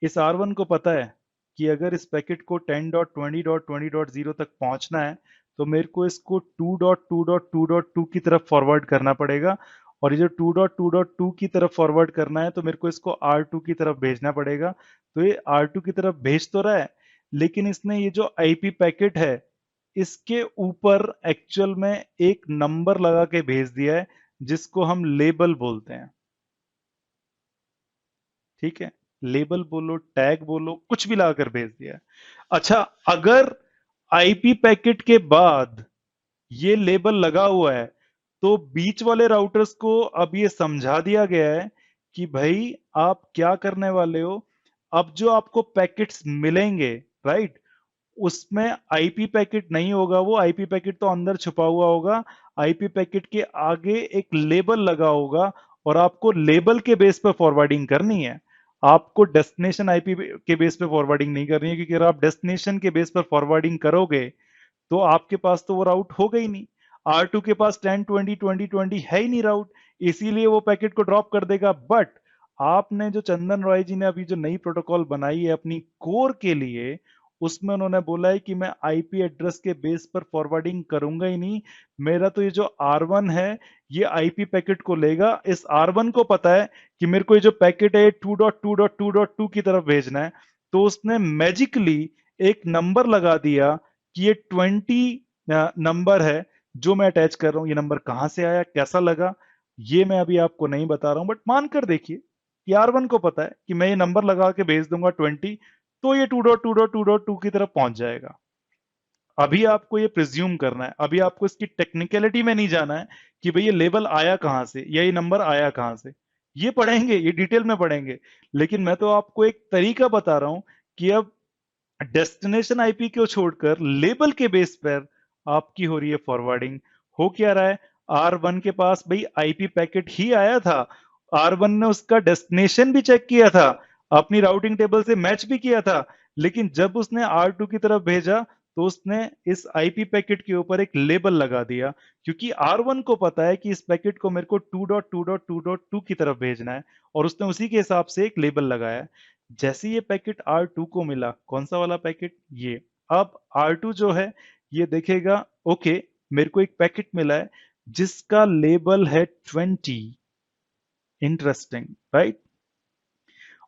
इस R1 को पता है कि अगर इस पैकेट को 10.20.20.0 तक पहुंचना है तो मेरे को इसको 2.2.2.2 की तरफ फॉरवर्ड करना पड़ेगा। और ये जो 2.2.2 की तरफ फॉरवर्ड करना है तो मेरे को इसको R2 की तरफ भेजना पड़ेगा। तो ये R2 की तरफ भेज तो रहा है, लेकिन इसने ये जो आईपी पैकेट है इसके ऊपर एक्चुअल में एक नंबर लगा के भेज दिया है जिसको हम लेबल बोलते हैं। ठीक है, लेबल बोलो, टैग बोलो, कुछ भी लगाकर भेज दिया है। अच्छा, अगर आईपी पैकेट के बाद ये लेबल लगा हुआ है तो बीच वाले राउटर्स को अब ये समझा दिया गया है कि भाई आप क्या करने वाले हो। अब जो आपको पैकेट्स मिलेंगे, राइट, उसमें आईपी पैकेट नहीं होगा, वो आईपी पैकेट तो अंदर छुपा हुआ होगा। आईपी पैकेट के आगे एक लेबल लगा होगा और आपको लेबल के बेस पर फॉरवर्डिंग करनी है। आपको डेस्टिनेशन आईपी के बेस पे फॉरवर्डिंग नहीं करनी है, क्योंकि अगर आप डेस्टिनेशन के बेस पर फॉरवर्डिंग करोगे तो आपके पास तो वो राउट होगा ही नहीं। R2 के पास 10.20.20.20 है ही नहीं राउट, इसीलिए वो पैकेट को ड्रॉप कर देगा। बट आपने जो चंदन रॉय जी ने अभी जो नई प्रोटोकॉल बनाई है अपनी कोर के लिए, उसमें उन्होंने बोला है कि मैं आईपी एड्रेस के बेस पर फॉरवर्डिंग करूंगा ही नहीं। मेरा तो ये जो R1 है ये आईपी पैकेट को लेगा। इस R1 को पता है कि मेरे को ये जो पैकेट है 2.2.2.2 की तरफ भेजना है, तो उसने मैजिकली एक नंबर लगा दिया कि ये 20 नंबर है जो मैं अटैच कर रहा हूं, ये नंबर कहां से आया, कैसा लगा, ये मैं अभी आपको नहीं बता रहा हूं, बट मानकर देखिए कि R1 को पता है कि मैं ये नंबर लगा के भेज दूंगा 20, तो ये 2.2.2.2 की तरफ पहुंच जाएगा। अभी आपको ये प्रिज्यूम करना है, अभी आपको इसकी टेक्निकलिटी में नहीं जाना है कि भाई ये लेबल आया कहां से या ये नंबर आया कहां से, ये पढ़ेंगे, ये डिटेल में पढ़ेंगे, लेकिन मैं तो आपको एक तरीका बता रहा हूं कि अब डेस्टिनेशन आईपी को छोड़कर लेबल के बेस पर आपकी हो रही है फॉरवर्डिंग। हो क्या रहा है, R1 के पास भाई आईपी पैकेट ही आया था, R1 ने उसका डेस्टिनेशन भी चेक किया था, अपनी राउटिंग टेबल से मैच भी किया था, लेकिन जब उसने R2 की तरफ भेजा तो उसने इस आईपी पैकेट के ऊपर एक लेबल लगा दिया, क्योंकि R1 को पता है कि इस पैकेट को मेरे को 2.2.2.2 की तरफ भेजना है, और उसने उसी के हिसाब से एक लेबल लगाया। जैसे ये पैकेट R2 को मिला, कौन सा वाला पैकेट, ये, अब R2 जो है ये देखेगा ओके मेरे को एक पैकेट मिला है जिसका लेबल है 20, इंटरेस्टिंग राइट।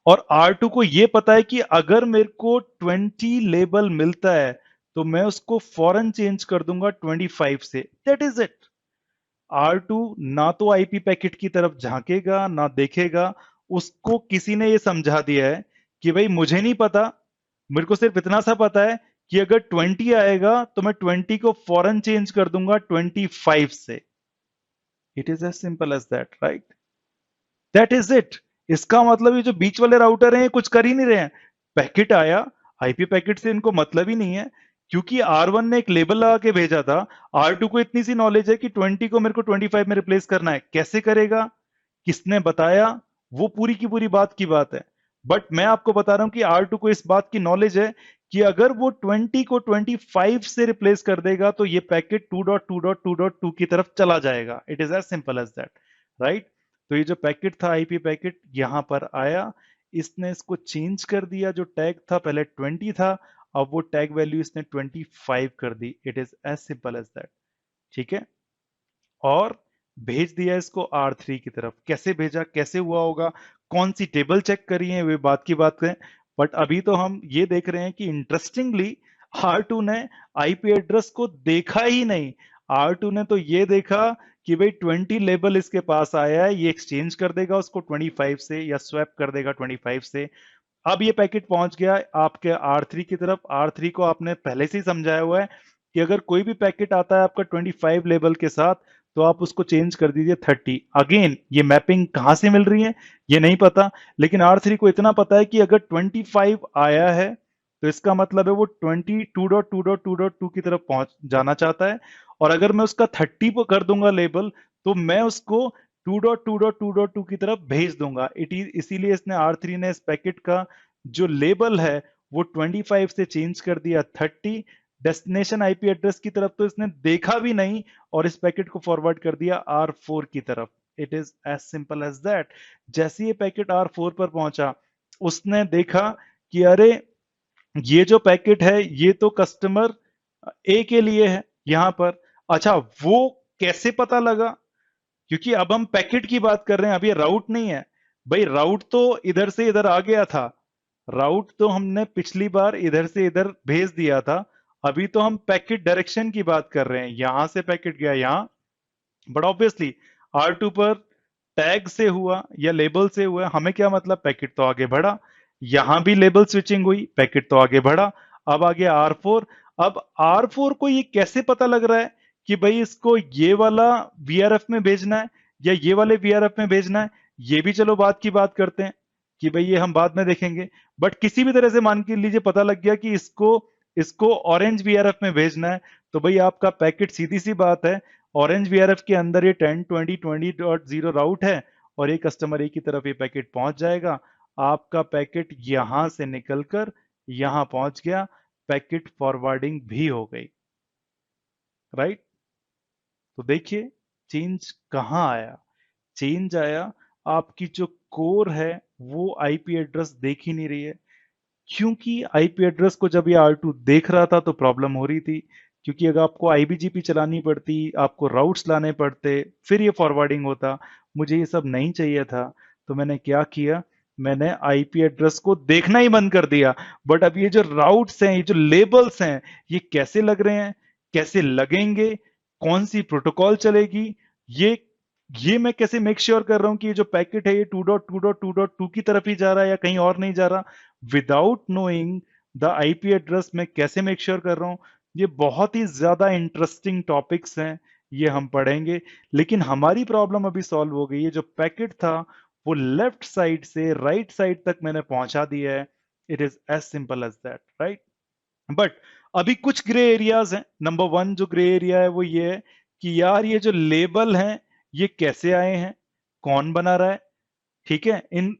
और R2 को ये पता है कि अगर मेरे को 20 लेबल मिलता है तो मैं उसको फौरन चेंज कर दूंगा 25 से, दैट इज इट। R2 ना तो आईपी पैकेट की तरफ झांकेगा ना देखेगा, उसको किसी ने ये समझा दिया है कि भाई मुझे नहीं पता, मेरे को सिर्फ इतना सा पता है कि अगर 20 आएगा तो मैं 20 को फौरन चेंज कर दूंगा 25 से। It is as simple as that, right, that is it. इसका मतलब ये जो बीच वाले राउटर हैं ये कुछ कर ही नहीं रहे हैं, पैकेट आया, आईपी पैकेट से इनको मतलब ही नहीं है, क्योंकि R1 ने एक लेबल लगा के भेजा था, R2 को इतनी सी नॉलेज है कि 20 को मेरे को 25 में रिप्लेस करना है, कैसे करेगा, किसने बताया, वो पूरी की पूरी बात की बात है। बट मैं आपको बता रहा हूं कि R2 को इस बात की नॉलेज है कि अगर वो 20 को 25 से रिप्लेस कर देगा तो ये पैकेट 2.2.2.2 की तरफ चला जाएगा। It is as simple as that, right. तो ये जो पैकेट था आईपी पैकेट यहां पर आया, इसने इसको चेंज कर दिया, जो टैग था पहले 20 था, अब वो टैग वैल्यू इसने 25 कर दी। It is as simple as that, ठीक है। और भेज दिया इसको R3 की तरफ। कैसे भेजा, कैसे हुआ होगा, कौन सी टेबल चेक करी है, वे बात की बात है, बट अभी तो हम ये देख रहे हैं कि इंटरेस्टिंगली R2 ने आईपी एड्रेस को देखा ही नहीं। R2 ने तो ये देखा कि भाई 20 लेबल इसके पास आया है, ये एक्सचेंज कर देगा उसको 25 से या स्वैप कर देगा 25 से। अब ये पैकेट पहुंच गया आपके R3 की तरफ। R3 को आपने पहले से ही समझाया हुआ है कि अगर कोई भी पैकेट आता है आपका 25 लेबल के साथ तो आप उसको चेंज कर दीजिए 30। अगेन ये मैपिंग कहां से मिल रही है ये नहीं पता, लेकिन R3 को इतना पता है कि अगर 25 आया है तो इसका मतलब है वो 22.2.2.2 की तरफ पहुंच जाना चाहता है, और अगर मैं उसका 30 पर कर दूंगा लेबल तो मैं उसको 2.2.2.2 की तरफ भेज दूंगा। इसीलिए इसने R3 ने इस पैकेट का जो लेबल है वो 25 से चेंज कर दिया 30। डेस्टिनेशन आईपी एड्रेस की तरफ तो इसने देखा भी नहीं और इस पैकेट को फॉरवर्ड कर दिया R4 की तरफ। It is as simple as that. जैसे ये पैकेट R4 पर पहुंचा उसने देखा कि अरे ये जो पैकेट है ये तो कस्टमर ए के लिए है यहां पर। अच्छा, वो कैसे पता लगा, क्योंकि अब हम पैकेट की बात कर रहे हैं, अब ये राउट नहीं है भाई। राउट तो इधर से इधर आ गया था, राउट तो हमने पिछली बार इधर से इधर भेज दिया था, अभी तो हम पैकेट डायरेक्शन की बात कर रहे हैं, यहां से पैकेट गया यहां। बट ऑब्वियसली R2 पर टैग से हुआ या लेबल से हुआ, हमें क्या मतलब, पैकेट तो आगे बढ़ा, यहां भी लेबल स्विचिंग हुई, पैकेट तो आगे बढ़ा। अब आ गया R4। अब R4 को ये कैसे पता लग रहा है कि भाई इसको ये वाला VRF में भेजना है या ये वाले VRF में भेजना है, ये भी चलो बात की बात करते हैं कि भाई ये हम बाद में देखेंगे। बट किसी भी तरह से मान के लीजिए पता लग गया कि इसको इसको ऑरेंज VRF में भेजना है, तो भाई आपका पैकेट, सीधी सी बात है, ऑरेंज VRF के अंदर ये 10.20.20.0 राउट है और ये कस्टमर ए की तरफ ये पैकेट पहुंच जाएगा। आपका पैकेट यहां से निकलकर यहां पहुंच गया, पैकेट फॉरवर्डिंग भी हो गई, राइट। तो देखिए चेंज कहां आया, चेंज आया आपकी जो कोर है वो आईपी एड्रेस देख ही नहीं रही है, क्योंकि आईपी एड्रेस को जब ये R2 देख रहा था तो प्रॉब्लम हो रही थी, क्योंकि अगर आपको IBGP चलानी पड़ती, आपको राउट्स लाने पड़ते, फिर ये फॉरवर्डिंग होता। मुझे ये सब नहीं चाहिए था, तो मैंने क्या किया, मैंने आईपी एड्रेस को देखना ही बंद कर दिया। बट अब ये जो राउट्स हैं, ये जो लेबल्स हैं, ये कैसे लग रहे हैं, कैसे लगेंगे, कौन सी प्रोटोकॉल चलेगी, ये मैं कैसे मेक श्योर कर रहा हूं कि ये जो पैकेट है ये 2.2.2.2 की तरफ ही जा रहा है या कहीं और नहीं जा रहा, without knowing the IP address मैं कैसे मेक श्योर कर रहा हूं। ये बहुत ही ज्यादा इंटरेस्टिंग टॉपिक्स हैं, ये हम पढ़ेंगे। लेकिन हमारी प्रॉब्लम अभी सॉल्व हो गई है, जो पैकेट था वो लेफ्ट साइड से राइट साइड तक मैंने पहुंचा दिया है। It is as simple as that, right. But अभी कुछ ग्रे एरियाज हैं। नंबर वन जो ग्रे एरिया है वो ये है कि यार ये जो लेबल हैं ये कैसे आए हैं, कौन बना रहा है, ठीक है। इन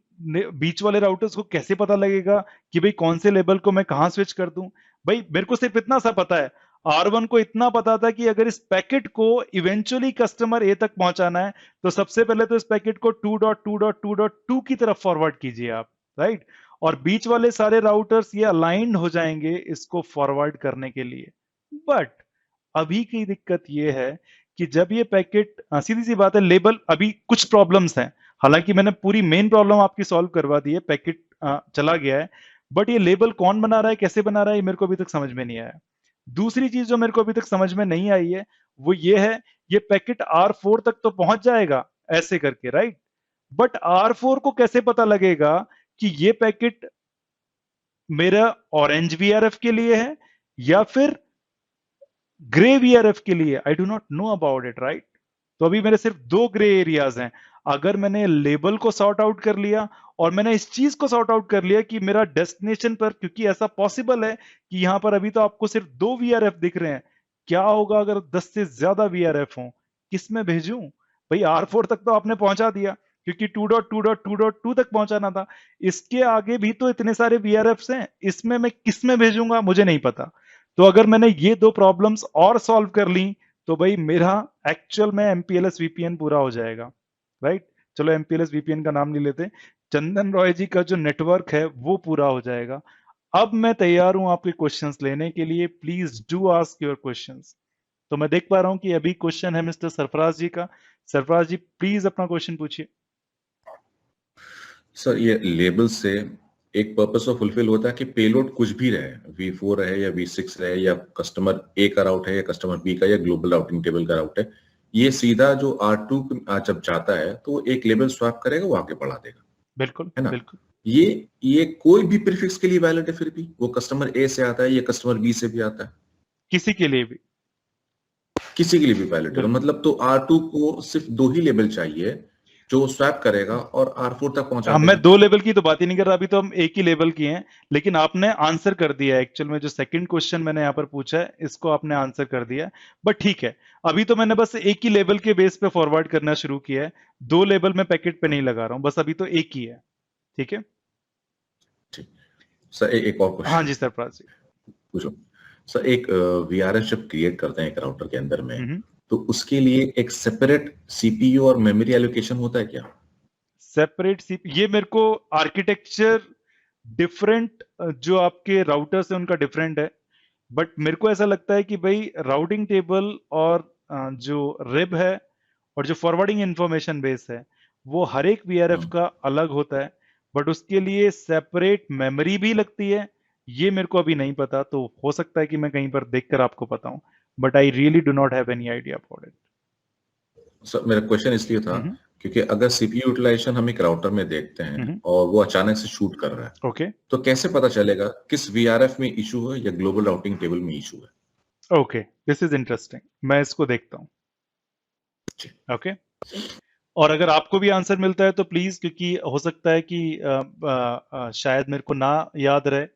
बीच वाले राउटर्स को कैसे पता लगेगा कि भाई कौन से लेबल को मैं कहां स्विच कर दूं। भाई मेरे को सिर्फ इतना सा पता है, R1 को इतना पता था कि अगर इस पैकेट को इवेंचुअली कस्टमर ए तक पहुंचाना है तो सबसे पहले तो इस पैकेट को 2.2.2.2 की तरफ फॉरवर्ड कीजिए आप, राइट। और बीच वाले सारे राउटर्स ये अलाइंड हो जाएंगे इसको फॉरवर्ड करने के लिए। बट अभी की दिक्कत ये है कि जब ये पैकेट, सीधी सी बात है, लेबल अभी कुछ प्रॉब्लम्स हैं। हालांकि मैंने पूरी मेन प्रॉब्लम आपकी सॉल्व करवा दी है, पैकेट चला गया है, बट ये लेबल कौन बना रहा है, कैसे बना रहा है, ये मेरे को अभी तक समझ में नहीं आया। दूसरी चीज जो मेरे को अभी तक समझ में नहीं आई है वो ये है, ये पैकेट R4 तक तो पहुंच जाएगा ऐसे करके, राइट। बट R4 को कैसे पता लगेगा कि ये पैकेट मेरा ऑरेंज वीआरएफ के लिए है या फिर ग्रे वीआरएफ के लिए। I do not know about it, right. तो अभी मेरे सिर्फ दो ग्रे एरियाज हैं। अगर मैंने लेबल को सॉर्ट आउट कर लिया और मैंने इस चीज को सॉर्ट आउट कर लिया कि मेरा डेस्टिनेशन पर, क्योंकि ऐसा पॉसिबल है कि यहां पर अभी तो आपको सिर्फ 2 वीआरएफ दिख रहे हैं, क्या होगा अगर 10 से ज्यादा वीआरएफ हो, किस में भेजूं। भाई R4 तक तो आपने पहुंचा दिया क्योंकि 2.2.2.2 तक पहुंचाना था, इसके आगे भी तो इतने सारे वीआरएफ्स हैं, इसमें मैं किस में भेजूंगा मुझे नहीं पता। तो अगर मैंने ये दो प्रॉब्लम्स और सॉल्व कर ली तो भाई मेरा एक्चुअल में एमपीएलएस वीपीएन पूरा हो जाएगा, राइट। चलो एमपीएलएस वीपीएन का नाम नहीं लेते, चंदन रॉय जी का जो नेटवर्क है वो पूरा हो जाएगा। अब मैं तैयार हूं आपके क्वेश्चंस लेने के लिए, please do ask your questions. तो मैं देख पा रहा हूं कि अभी क्वेश्चन है मिस्टर सरफराज जी का। सरफराज जी प्लीज अपना क्वेश्चन पूछिए। सर ये लेबल से एक पर्पस तो फुलफिल होता है कि पेलोड कुछ भी रहे, V4 रहे या V6 रहे या कस्टमर ए का राउट है या कस्टमर बी का या ग्लोबल राउटिंग टेबल का राउट है, ये सीधा जो R2 जब जाता है तो एक लेबल स्वैप करेगा, वो आगे बढ़ा देगा। बिल्कुल है ना। बिल्कुल। ये कोई भी प्रीफिक्स के लिए वैलिड है, फिर भी वो कस्टमर ए से आता है या कस्टमर बी से भी आता है, किसी के लिए भी, किसी के लिए भी वैलिड है। मतलब तो R2 को सिर्फ 2 ही लेबल चाहिए जो स्वैप करेगा और R4 तक पहुंचा मैं 2 लेवल की तो बात ही नहीं कर रहा, अभी तो हम एक ही लेवल की हैं। लेकिन आपने आंसर कर दिया एक्चुअल में, जो सेकंड क्वेश्चन मैंने यहाँ पर पूछा है इसको आपने आंसर कर दिया। बट ठीक है, अभी तो मैंने बस एक ही लेवल के बेस पे फॉरवर्ड करना शुरू किया है, 2 लेवल में पैकेट पे नहीं लगा रहा हूं, बस अभी तो एक ही है, ठीक है। सर एक और क्वेश्चन। हाँ जी सरफराज जी पूछो। सर एक वीआरएस जब क्रिएट करते हैं एक राउटर के अंदर में, तो उसके लिए एक सेपरेट सीपीयू और मेमोरी एलोकेशन होता है क्या? सेपरेट सीपीयू, ये मेरे को आर्किटेक्चर डिफरेंट जो आपके राउटर्स है उनका डिफरेंट है। बट मेरे को ऐसा लगता है कि भाई राउटिंग टेबल और जो रिब है और जो फॉरवर्डिंग इंफॉर्मेशन बेस है वो हर एक वीआरएफ का अलग होता है। बट उसके लिए सेपरेट मेमोरी भी लगती है, ये मेरे को अभी नहीं पता, तो हो सकता है कि मैं कहीं पर देखकर आपको बताऊं, but I really do not have any idea about it. Sir मेरा क्वेश्चन इसलिए था क्योंकि अगर सीपीयू यूटिलाइजेशन हम एक राउटर में देखते हैं और वो अचानक से शूट कर रहा है, ओके, तो कैसे पता चलेगा किस वीआरएफ में इशू है या ग्लोबल राउटिंग टेबल में इशू है? ओके, दिस इज इंटरेस्टिंग, मैं इसको देखता हूं। ओके, और अगर आपको भी आंसर मिलता है तो प्लीज, क्योंकि हो सकता है कि शायद मेरे को ना याद रहे,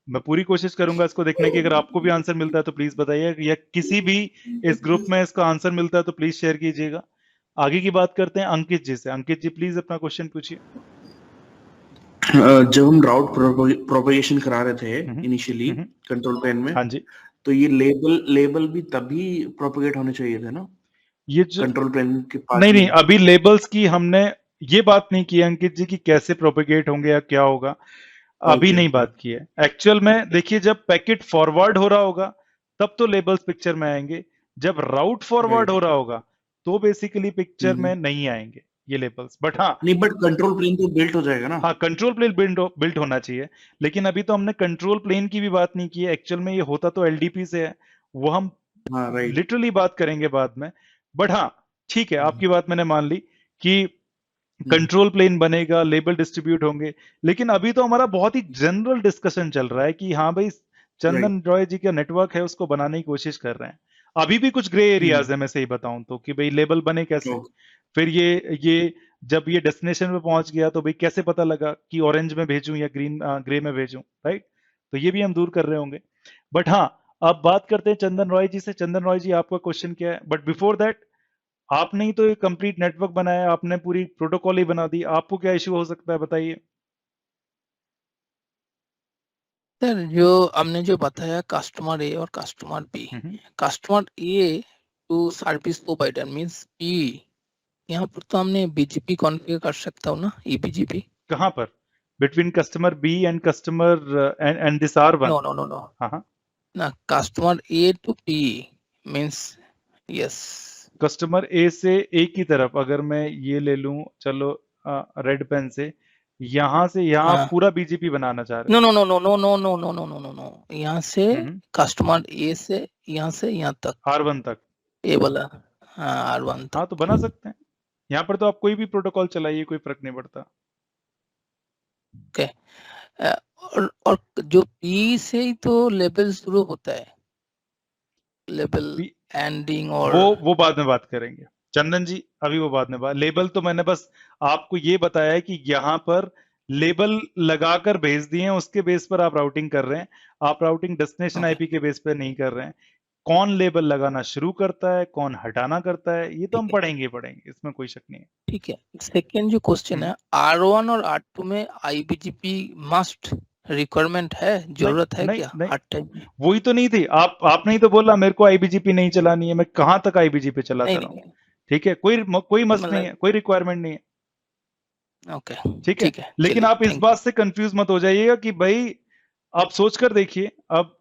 मैं पूरी कोशिश करूंगा इसको देखने की। अगर आपको भी आंसर मिलता है तो प्लीज बताइए, या किसी भी इस ग्रुप में इसका आंसर मिलता है तो प्लीज शेयर कीजिएगा। आगे की बात करते हैं अंकित जी से। अंकित जी प्लीज अपना क्वेश्चन पूछिए। जब हम राउट प्रोपगेशन करा रहे थे इनिशियली कंट्रोल प्लेन में, हाँ जी, तो ये लेबल भी तभी प्रोपगेट होने चाहिए थे ना, ये जो कंट्रोल प्लेन के पास। नहीं, अभी लेबल्स की हमने ये बात नहीं की अंकित जी की कैसे प्रोपगेट होंगे या क्या होगा, अभी नहीं बात की है। एक्चुअल में देखिए, जब पैकेट फॉरवर्ड हो रहा होगा तब तो लेबल्स पिक्चर में आएंगे, जब राउट फॉरवर्ड हो रहा होगा तो बेसिकली पिक्चर में नहीं आएंगे ये लेबल्स। बट हाँ, नहीं, बट कंट्रोल प्लेन तो बिल्ट हो जाएगा ना। हाँ, कंट्रोल प्लेन बिल्ट होना चाहिए, लेकिन अभी तो हमने कंट्रोल प्लेन की भी बात नहीं की है। एक्चुअल में ये होता तो एलडीपी से है, वो हम हाँ राइट लिटरली बात करेंगे बाद में। बट हाँ ठीक है, आपकी बात मैंने मान ली कि कंट्रोल प्लेन बनेगा, लेबल डिस्ट्रीब्यूट होंगे, लेकिन अभी तो हमारा बहुत ही जनरल डिस्कशन चल रहा है कि हाँ भाई चंदन रॉय जी का नेटवर्क है उसको बनाने की कोशिश कर रहे हैं। अभी भी कुछ ग्रे एरियाज है, मैं सही बताऊं तो, कि भाई लेबल बने कैसे, फिर ये जब ये डेस्टिनेशन पे पहुंच गया तो भाई कैसे पता लगा कि ऑरेंज में भेजूं या ग्रे में भेजूं, राइट। तो ये भी हम दूर कर रहे होंगे। बट हाँ अब बात करते हैं चंदन रॉय जी से। चंदन रॉय जी आपका क्वेश्चन क्या है? बट बिफोर दैट, आपने ही तो एक कंप्लीट नेटवर्क बनाया, आपने पूरी प्रोटोकॉल ही बना दी, आपको क्या इश्यू हो सकता है बताइए। सर जो हमने जो बताया कस्टमर ए और customer B, customer A to service provider means P, यहाँ पर तो हमने बीजीपी कॉन्फ़िगर कर सकता हूँ ना, ईबीजीपी। कहाँ पर? Between customer B and customer and this R1? No no no no हाँ ना, customer A to P means yes. Customer A से ए की तरफ अगर मैं ये ले लूं, चलो रेड पेन से, यहां से यहां हाँ। पूरा बीजीपी बनाना चाह रहे no no no no no no no no no no no no, यहाँ से हैं कस्टमर ए से यहाँ तक, R1 तक। ए वाला, हाँ R1 तक। हाँ तो बना सकते हैं, यहाँ पर तो आप कोई भी प्रोटोकॉल चलाइए, कोई फर्क नहीं पड़ता। ओके, और जो पी से ही तो लेबल शुरू होता है, लेबल एंडिंग और वो बाद में बात करेंगे चंदन जी, अभी वो बाद में बात। लेबल तो मैंने बस आपको ये बताया है कि यहाँ पर लेबल लगाकर भेज दिए हैं, उसके बेस पर आप राउटिंग कर रहे हैं। आप राउटिंग डेस्टिनेशन आईपी के बेस पर नहीं कर रहे हैं। कौन लेबल लगाना शुरू करता है, कौन हटाना करता है, ये तो हम पढ़ेंगे, इसमें कोई शक नहीं है। ठीक है। सेकेंड जो क्वेश्चन है, R1 और R2 में IBGP मस्ट रिक्वायरमेंट है, जरूरत है नहीं, क्या? नहीं, हर टाइम वही तो नहीं थी। आपने ही तो बोला मेरे को आईबीजीपी नहीं चलानी है, मैं कहां तक आईबीजीपी चलाता नहीं, रहा हूं। नहीं, ठीक है, कोई मस्त नहीं है, कोई रिक्वायरमेंट नहीं है। ओके ठीक है, लेकिन चलिए, आप इस thank बात से कंफ्यूज मत हो जाइएगा कि भाई, आप सोचकर देखिए। अब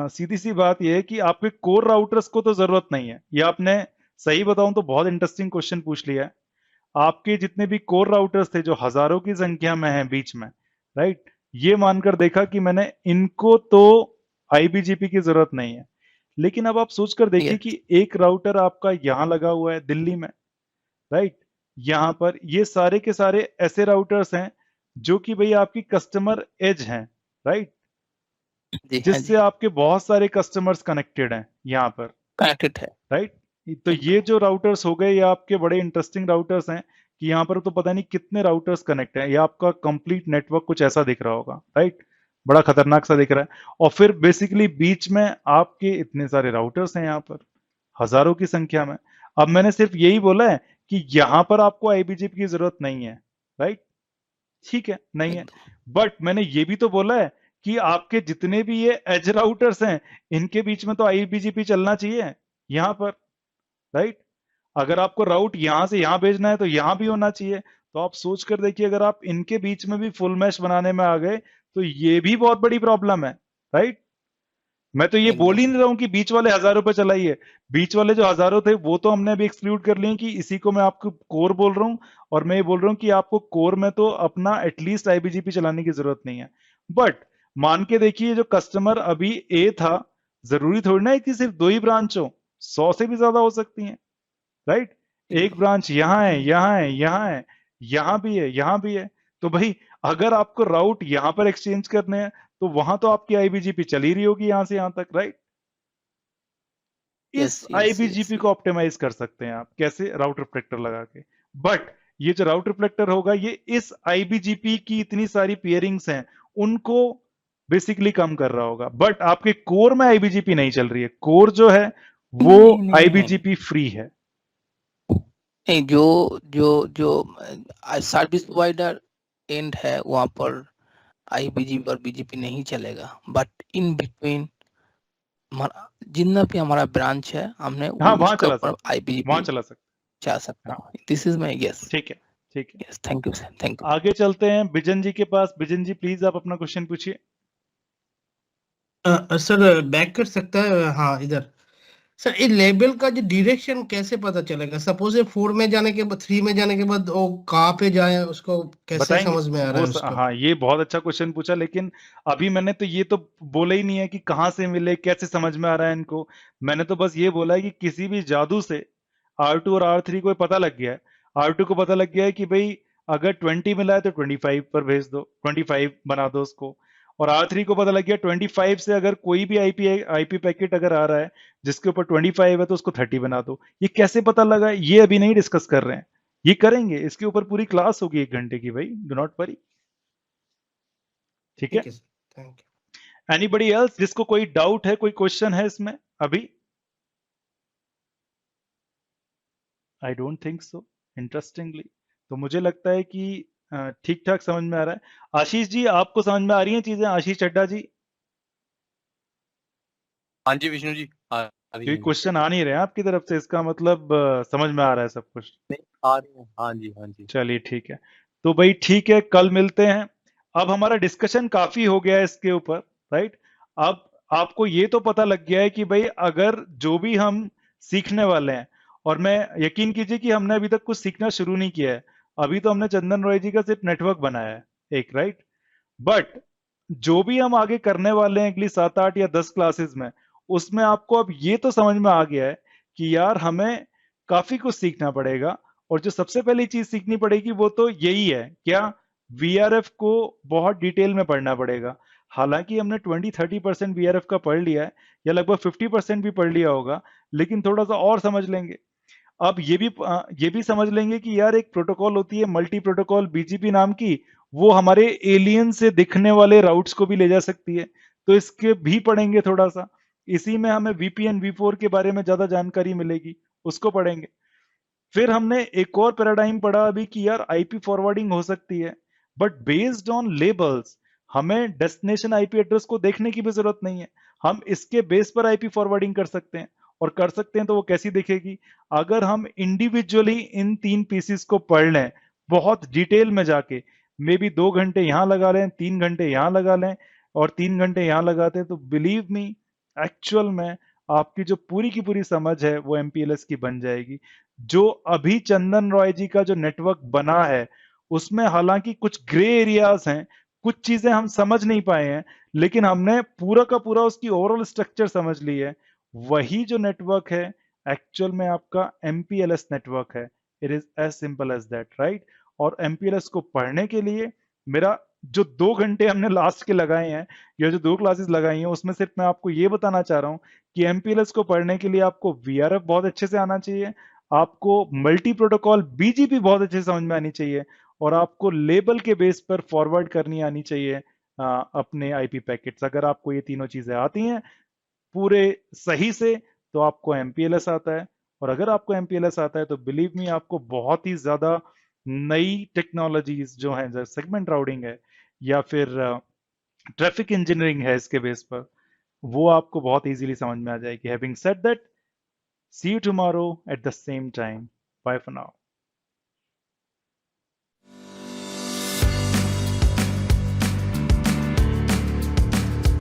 सीधी सी बात यह है कि आपके कोर राउटर्स को तो जरूरत नहीं है। ये आपने, सही बताऊं तो, बहुत इंटरेस्टिंग क्वेश्चन पूछ लिया है। आपके जितने भी कोर राउटर्स थे जो हजारों की संख्या में हैं बीच में, राइट, ये मानकर देखा कि मैंने इनको तो आईबीजीपी की जरूरत नहीं है। लेकिन अब आप सोचकर देखिए Yes. कि एक राउटर आपका यहां लगा हुआ है दिल्ली में, राइट, यहां पर ये सारे के सारे ऐसे राउटर्स हैं जो कि भाई आपकी कस्टमर एज हैं, राइट, जी, हाँ जिससे जी, आपके बहुत सारे कस्टमर्स कनेक्टेड हैं यहां पर, कनेक्टेड है। राइट। तो ये जो राउटर्स हो गए, ये आपके बड़े इंटरेस्टिंग राउटर्स हैं कि यहाँ पर तो पता नहीं कितने राउटर्स कनेक्ट हैं। ये आपका कंप्लीट नेटवर्क कुछ ऐसा दिख रहा होगा, राइट, बड़ा खतरनाक सा दिख रहा है। और फिर बेसिकली बीच में आपके इतने सारे राउटर्स हैं यहाँ पर, हजारों की संख्या में। अब मैंने सिर्फ यही बोला है कि यहाँ पर आपको आईबीजीपी की जरूरत नहीं है, राइट, ठीक है, नहीं है। बट मैंने ये भी तो बोला है कि आपके जितने भी ये एज राउटर्स हैं, इनके बीच में तो आईबीजीपी चलना चाहिए यहाँ पर, राइट। अगर आपको राउट यहां से यहां भेजना है तो यहां भी होना चाहिए। तो आप सोच कर देखिए, अगर आप इनके बीच में भी फुल मैश बनाने में आ गए तो ये भी बहुत बड़ी प्रॉब्लम है, राइट। मैं तो ये बोल ही नहीं रहा हूं कि बीच वाले हजारों पे चलाइए। बीच वाले जो हजारों थे वो तो हमने अभी एक्सक्लूड कर लिए कि इसी को मैं आपको कोर बोल रहा हूं। और मैं ये बोल रहा हूं कि आपको कोर में तो अपना एटलीस्ट आईबीजीपी चलाने की जरूरत नहीं है। बट मान के देखिए, जो कस्टमर अभी ए था, जरूरी थोड़ी ना है कि सिर्फ 2 ही ब्रांच हो, 100 से भी ज्यादा हो सकती हैं, राइट। एक ब्रांच यहाँ है, यहाँ है, यहाँ है, यहाँ भी है, यहाँ भी है। तो भाई अगर आपको राउट यहां पर एक्सचेंज करने हैं तो वहां तो आपकी आईबीजीपी चली रही होगी यहां से यहां तक, राइट। इस आईबीजीपी को ऑप्टिमाइज कर सकते हैं आप कैसे? राउटर रिफ्लेक्टर लगा के। बट ये जो राउटर रिफ्लेक्टर होगा, ये इस आईबीजीपी की इतनी सारी पेयरिंग्स हैं उनको बेसिकली कम कर रहा होगा। बट आपके कोर में आईबीजीपी नहीं चल रही है। कोर जो है वो आईबीजीपी फ्री है। नहीं, जो सर्विस प्रोवाइडर एंड है वहां पर आईबीजीपी और बीजीपी नहीं चलेगा। बट इन बिटवीन जितना भी हमारा ब्रांच है, हमने हाँ, वहां उसके चला ऊपर सकते, आईबीजीपी वहां चला सकते, जा सकता हूँ। This is my guess. ठीक है, ठीक है। Yes, thank you sir, thank you. आगे चलते हैं बिजन जी के पास। बिजन जी प्लीज आप अपना क्वेश्चन पूछिए। सर बैक कर सकता है? हाँ इधर सर ये लेबल का जो डायरेक्शन कैसे पता चलेगा? सपोज ये 4 में जाने के बाद 3 में जाने के बाद वो कहाँ पे जाए उसको कैसे बताएंगे समझ में आ रहा है उसको? हाँ, ये बहुत अच्छा क्वेश्चन पूछा, लेकिन अभी मैंने तो ये तो बोला ही नहीं है कि कहाँ से मिले, कैसे समझ में आ रहा है इनको। मैंने तो बस ये बोला है कि किसी भी जादू से R2 और R3 को पता लग गया है। R2 को पता लग गया है कि भाई अगर 20 मिला है तो 25 पर भेज दो, 25 बना दो उसको। और R3 को पता लग गया 25 से अगर कोई भी आईपी पैकेट अगर आ रहा है जिसके ऊपर 25 है तो उसको 30 बना दो। ये कैसे पता लगा, ये अभी नहीं डिस्कस कर रहे हैं, ये करेंगे, इसके ऊपर पूरी क्लास होगी 1 घंटे की भाई, डू नॉट वरी। ठीक है, ठीक है sir, thank you. Anybody else जिसको कोई डाउट है, कोई क्वेश्चन है इसमें अभी? I don't think so, interestingly. तो मुझे लगता है कि ठीक ठाक समझ में आ रहा है। आशीष जी, आपको समझ में आ रही हैं चीजें? आशीष चड्डा जी, हाँ जी विष्णु जी, आ रही क्योंकि है। क्वेश्चन आ नहीं रहे हैं आपकी तरफ से, इसका मतलब समझ में आ रहा है सब कुछ। नहीं, आ रही है, हाँ जी हाँ जी। चलिए ठीक है, तो भाई ठीक है, कल मिलते हैं। अब हमारा डिस्कशन काफी हो गया है इसके ऊपर, राइट? अब आपको ये तो पता लग गया है कि भाई अगर जो भी हम सीखने वाले हैं, और मैं यकीन कीजिए कि हमने अभी तक कुछ सीखना शुरू नहीं किया है, अभी तो हमने चंदन रॉय जी का सिर्फ नेटवर्क बनाया है एक, राइट? बट जो भी हम आगे करने वाले हैं अगली 7, 8 या 10 क्लासेस में, उसमें आपको अब ये तो समझ में आ गया है कि यार हमें काफी कुछ सीखना पड़ेगा। और जो सबसे पहली चीज सीखनी पड़ेगी वो तो यही है, क्या? वीआरएफ को बहुत डिटेल में पढ़ना पड़ेगा। हालांकि हमने 20-30% वीआरएफ का पढ़ लिया है, या लगभग 50% भी पढ़ लिया होगा, लेकिन थोड़ा सा और समझ लेंगे। अब ये भी समझ लेंगे कि यार एक प्रोटोकॉल होती है मल्टी प्रोटोकॉल बीजीपी नाम की, वो हमारे एलियन से दिखने वाले राउट्स को भी ले जा सकती है, तो इसके भी पढ़ेंगे थोड़ा सा। इसी में हमें वीपीएन वी4 के बारे में ज्यादा जानकारी मिलेगी, उसको पढ़ेंगे। फिर हमने एक और पैराडाइम पढ़ा अभी कि यार आईपी फॉरवर्डिंग हो सकती है, बट बेस्ड ऑन लेबल्स। हमें डेस्टिनेशन आईपी एड्रेस को देखने की भी जरूरत नहीं है, हम इसके बेस पर आईपी फॉरवर्डिंग कर सकते हैं। और कर सकते हैं तो वो कैसी दिखेगी? अगर हम इंडिविजुअली इन 3 पीसेस को पढ़ लें बहुत डिटेल में जाके, मे बी 2 घंटे यहां लगा लें, 3 घंटे यहां लगा लें, और 3 घंटे यहां लगाते हैं, तो बिलीव मी, एक्चुअल में आपकी जो पूरी की पूरी समझ है वो एमपीएलएस की बन जाएगी। जो अभी चंदन रॉय जी का जो नेटवर्क बना है, उसमें हालांकि कुछ ग्रे एरियाज हैं, कुछ चीजें हम समझ नहीं पाए हैं, लेकिन हमने पूरा का पूरा उसकी ओवरऑल स्ट्रक्चर समझ ली है। वही जो नेटवर्क है एक्चुअल में आपका एमपीएलएस नेटवर्क है। It is as simple as that, right? और एमपीएलएस को पढ़ने के लिए मेरा जो 2 घंटे हमने लास्ट के लगाए हैं, या जो 2 क्लासेस लगाई हैं, उसमें सिर्फ मैं आपको ये बताना चाह रहा हूं कि एमपीएलएस को पढ़ने के लिए आपको वीआरएफ बहुत अच्छे से आना चाहिए, आपको मल्टी प्रोटोकॉल बीजीपी बहुत अच्छे से समझ में आनी चाहिए, और आपको लेबल के बेस पर फॉरवर्ड करनी आनी चाहिए अपने आईपी पैकेट्स। अगर आपको ये तीनों चीजें आती हैं पूरे सही से, तो आपको एमपीएलएस आता है। और अगर आपको एमपीएलएस आता है तो बिलीव मी, आपको बहुत ही ज्यादा नई टेक्नोलॉजीज जो हैं, जैसे सेगमेंट राउटिंग है या फिर ट्रैफिक इंजीनियरिंग है, इसके बेस पर वो आपको बहुत इजीली समझ में आ जाएगी। Having said that, see you tomorrow at the same time. Bye for now.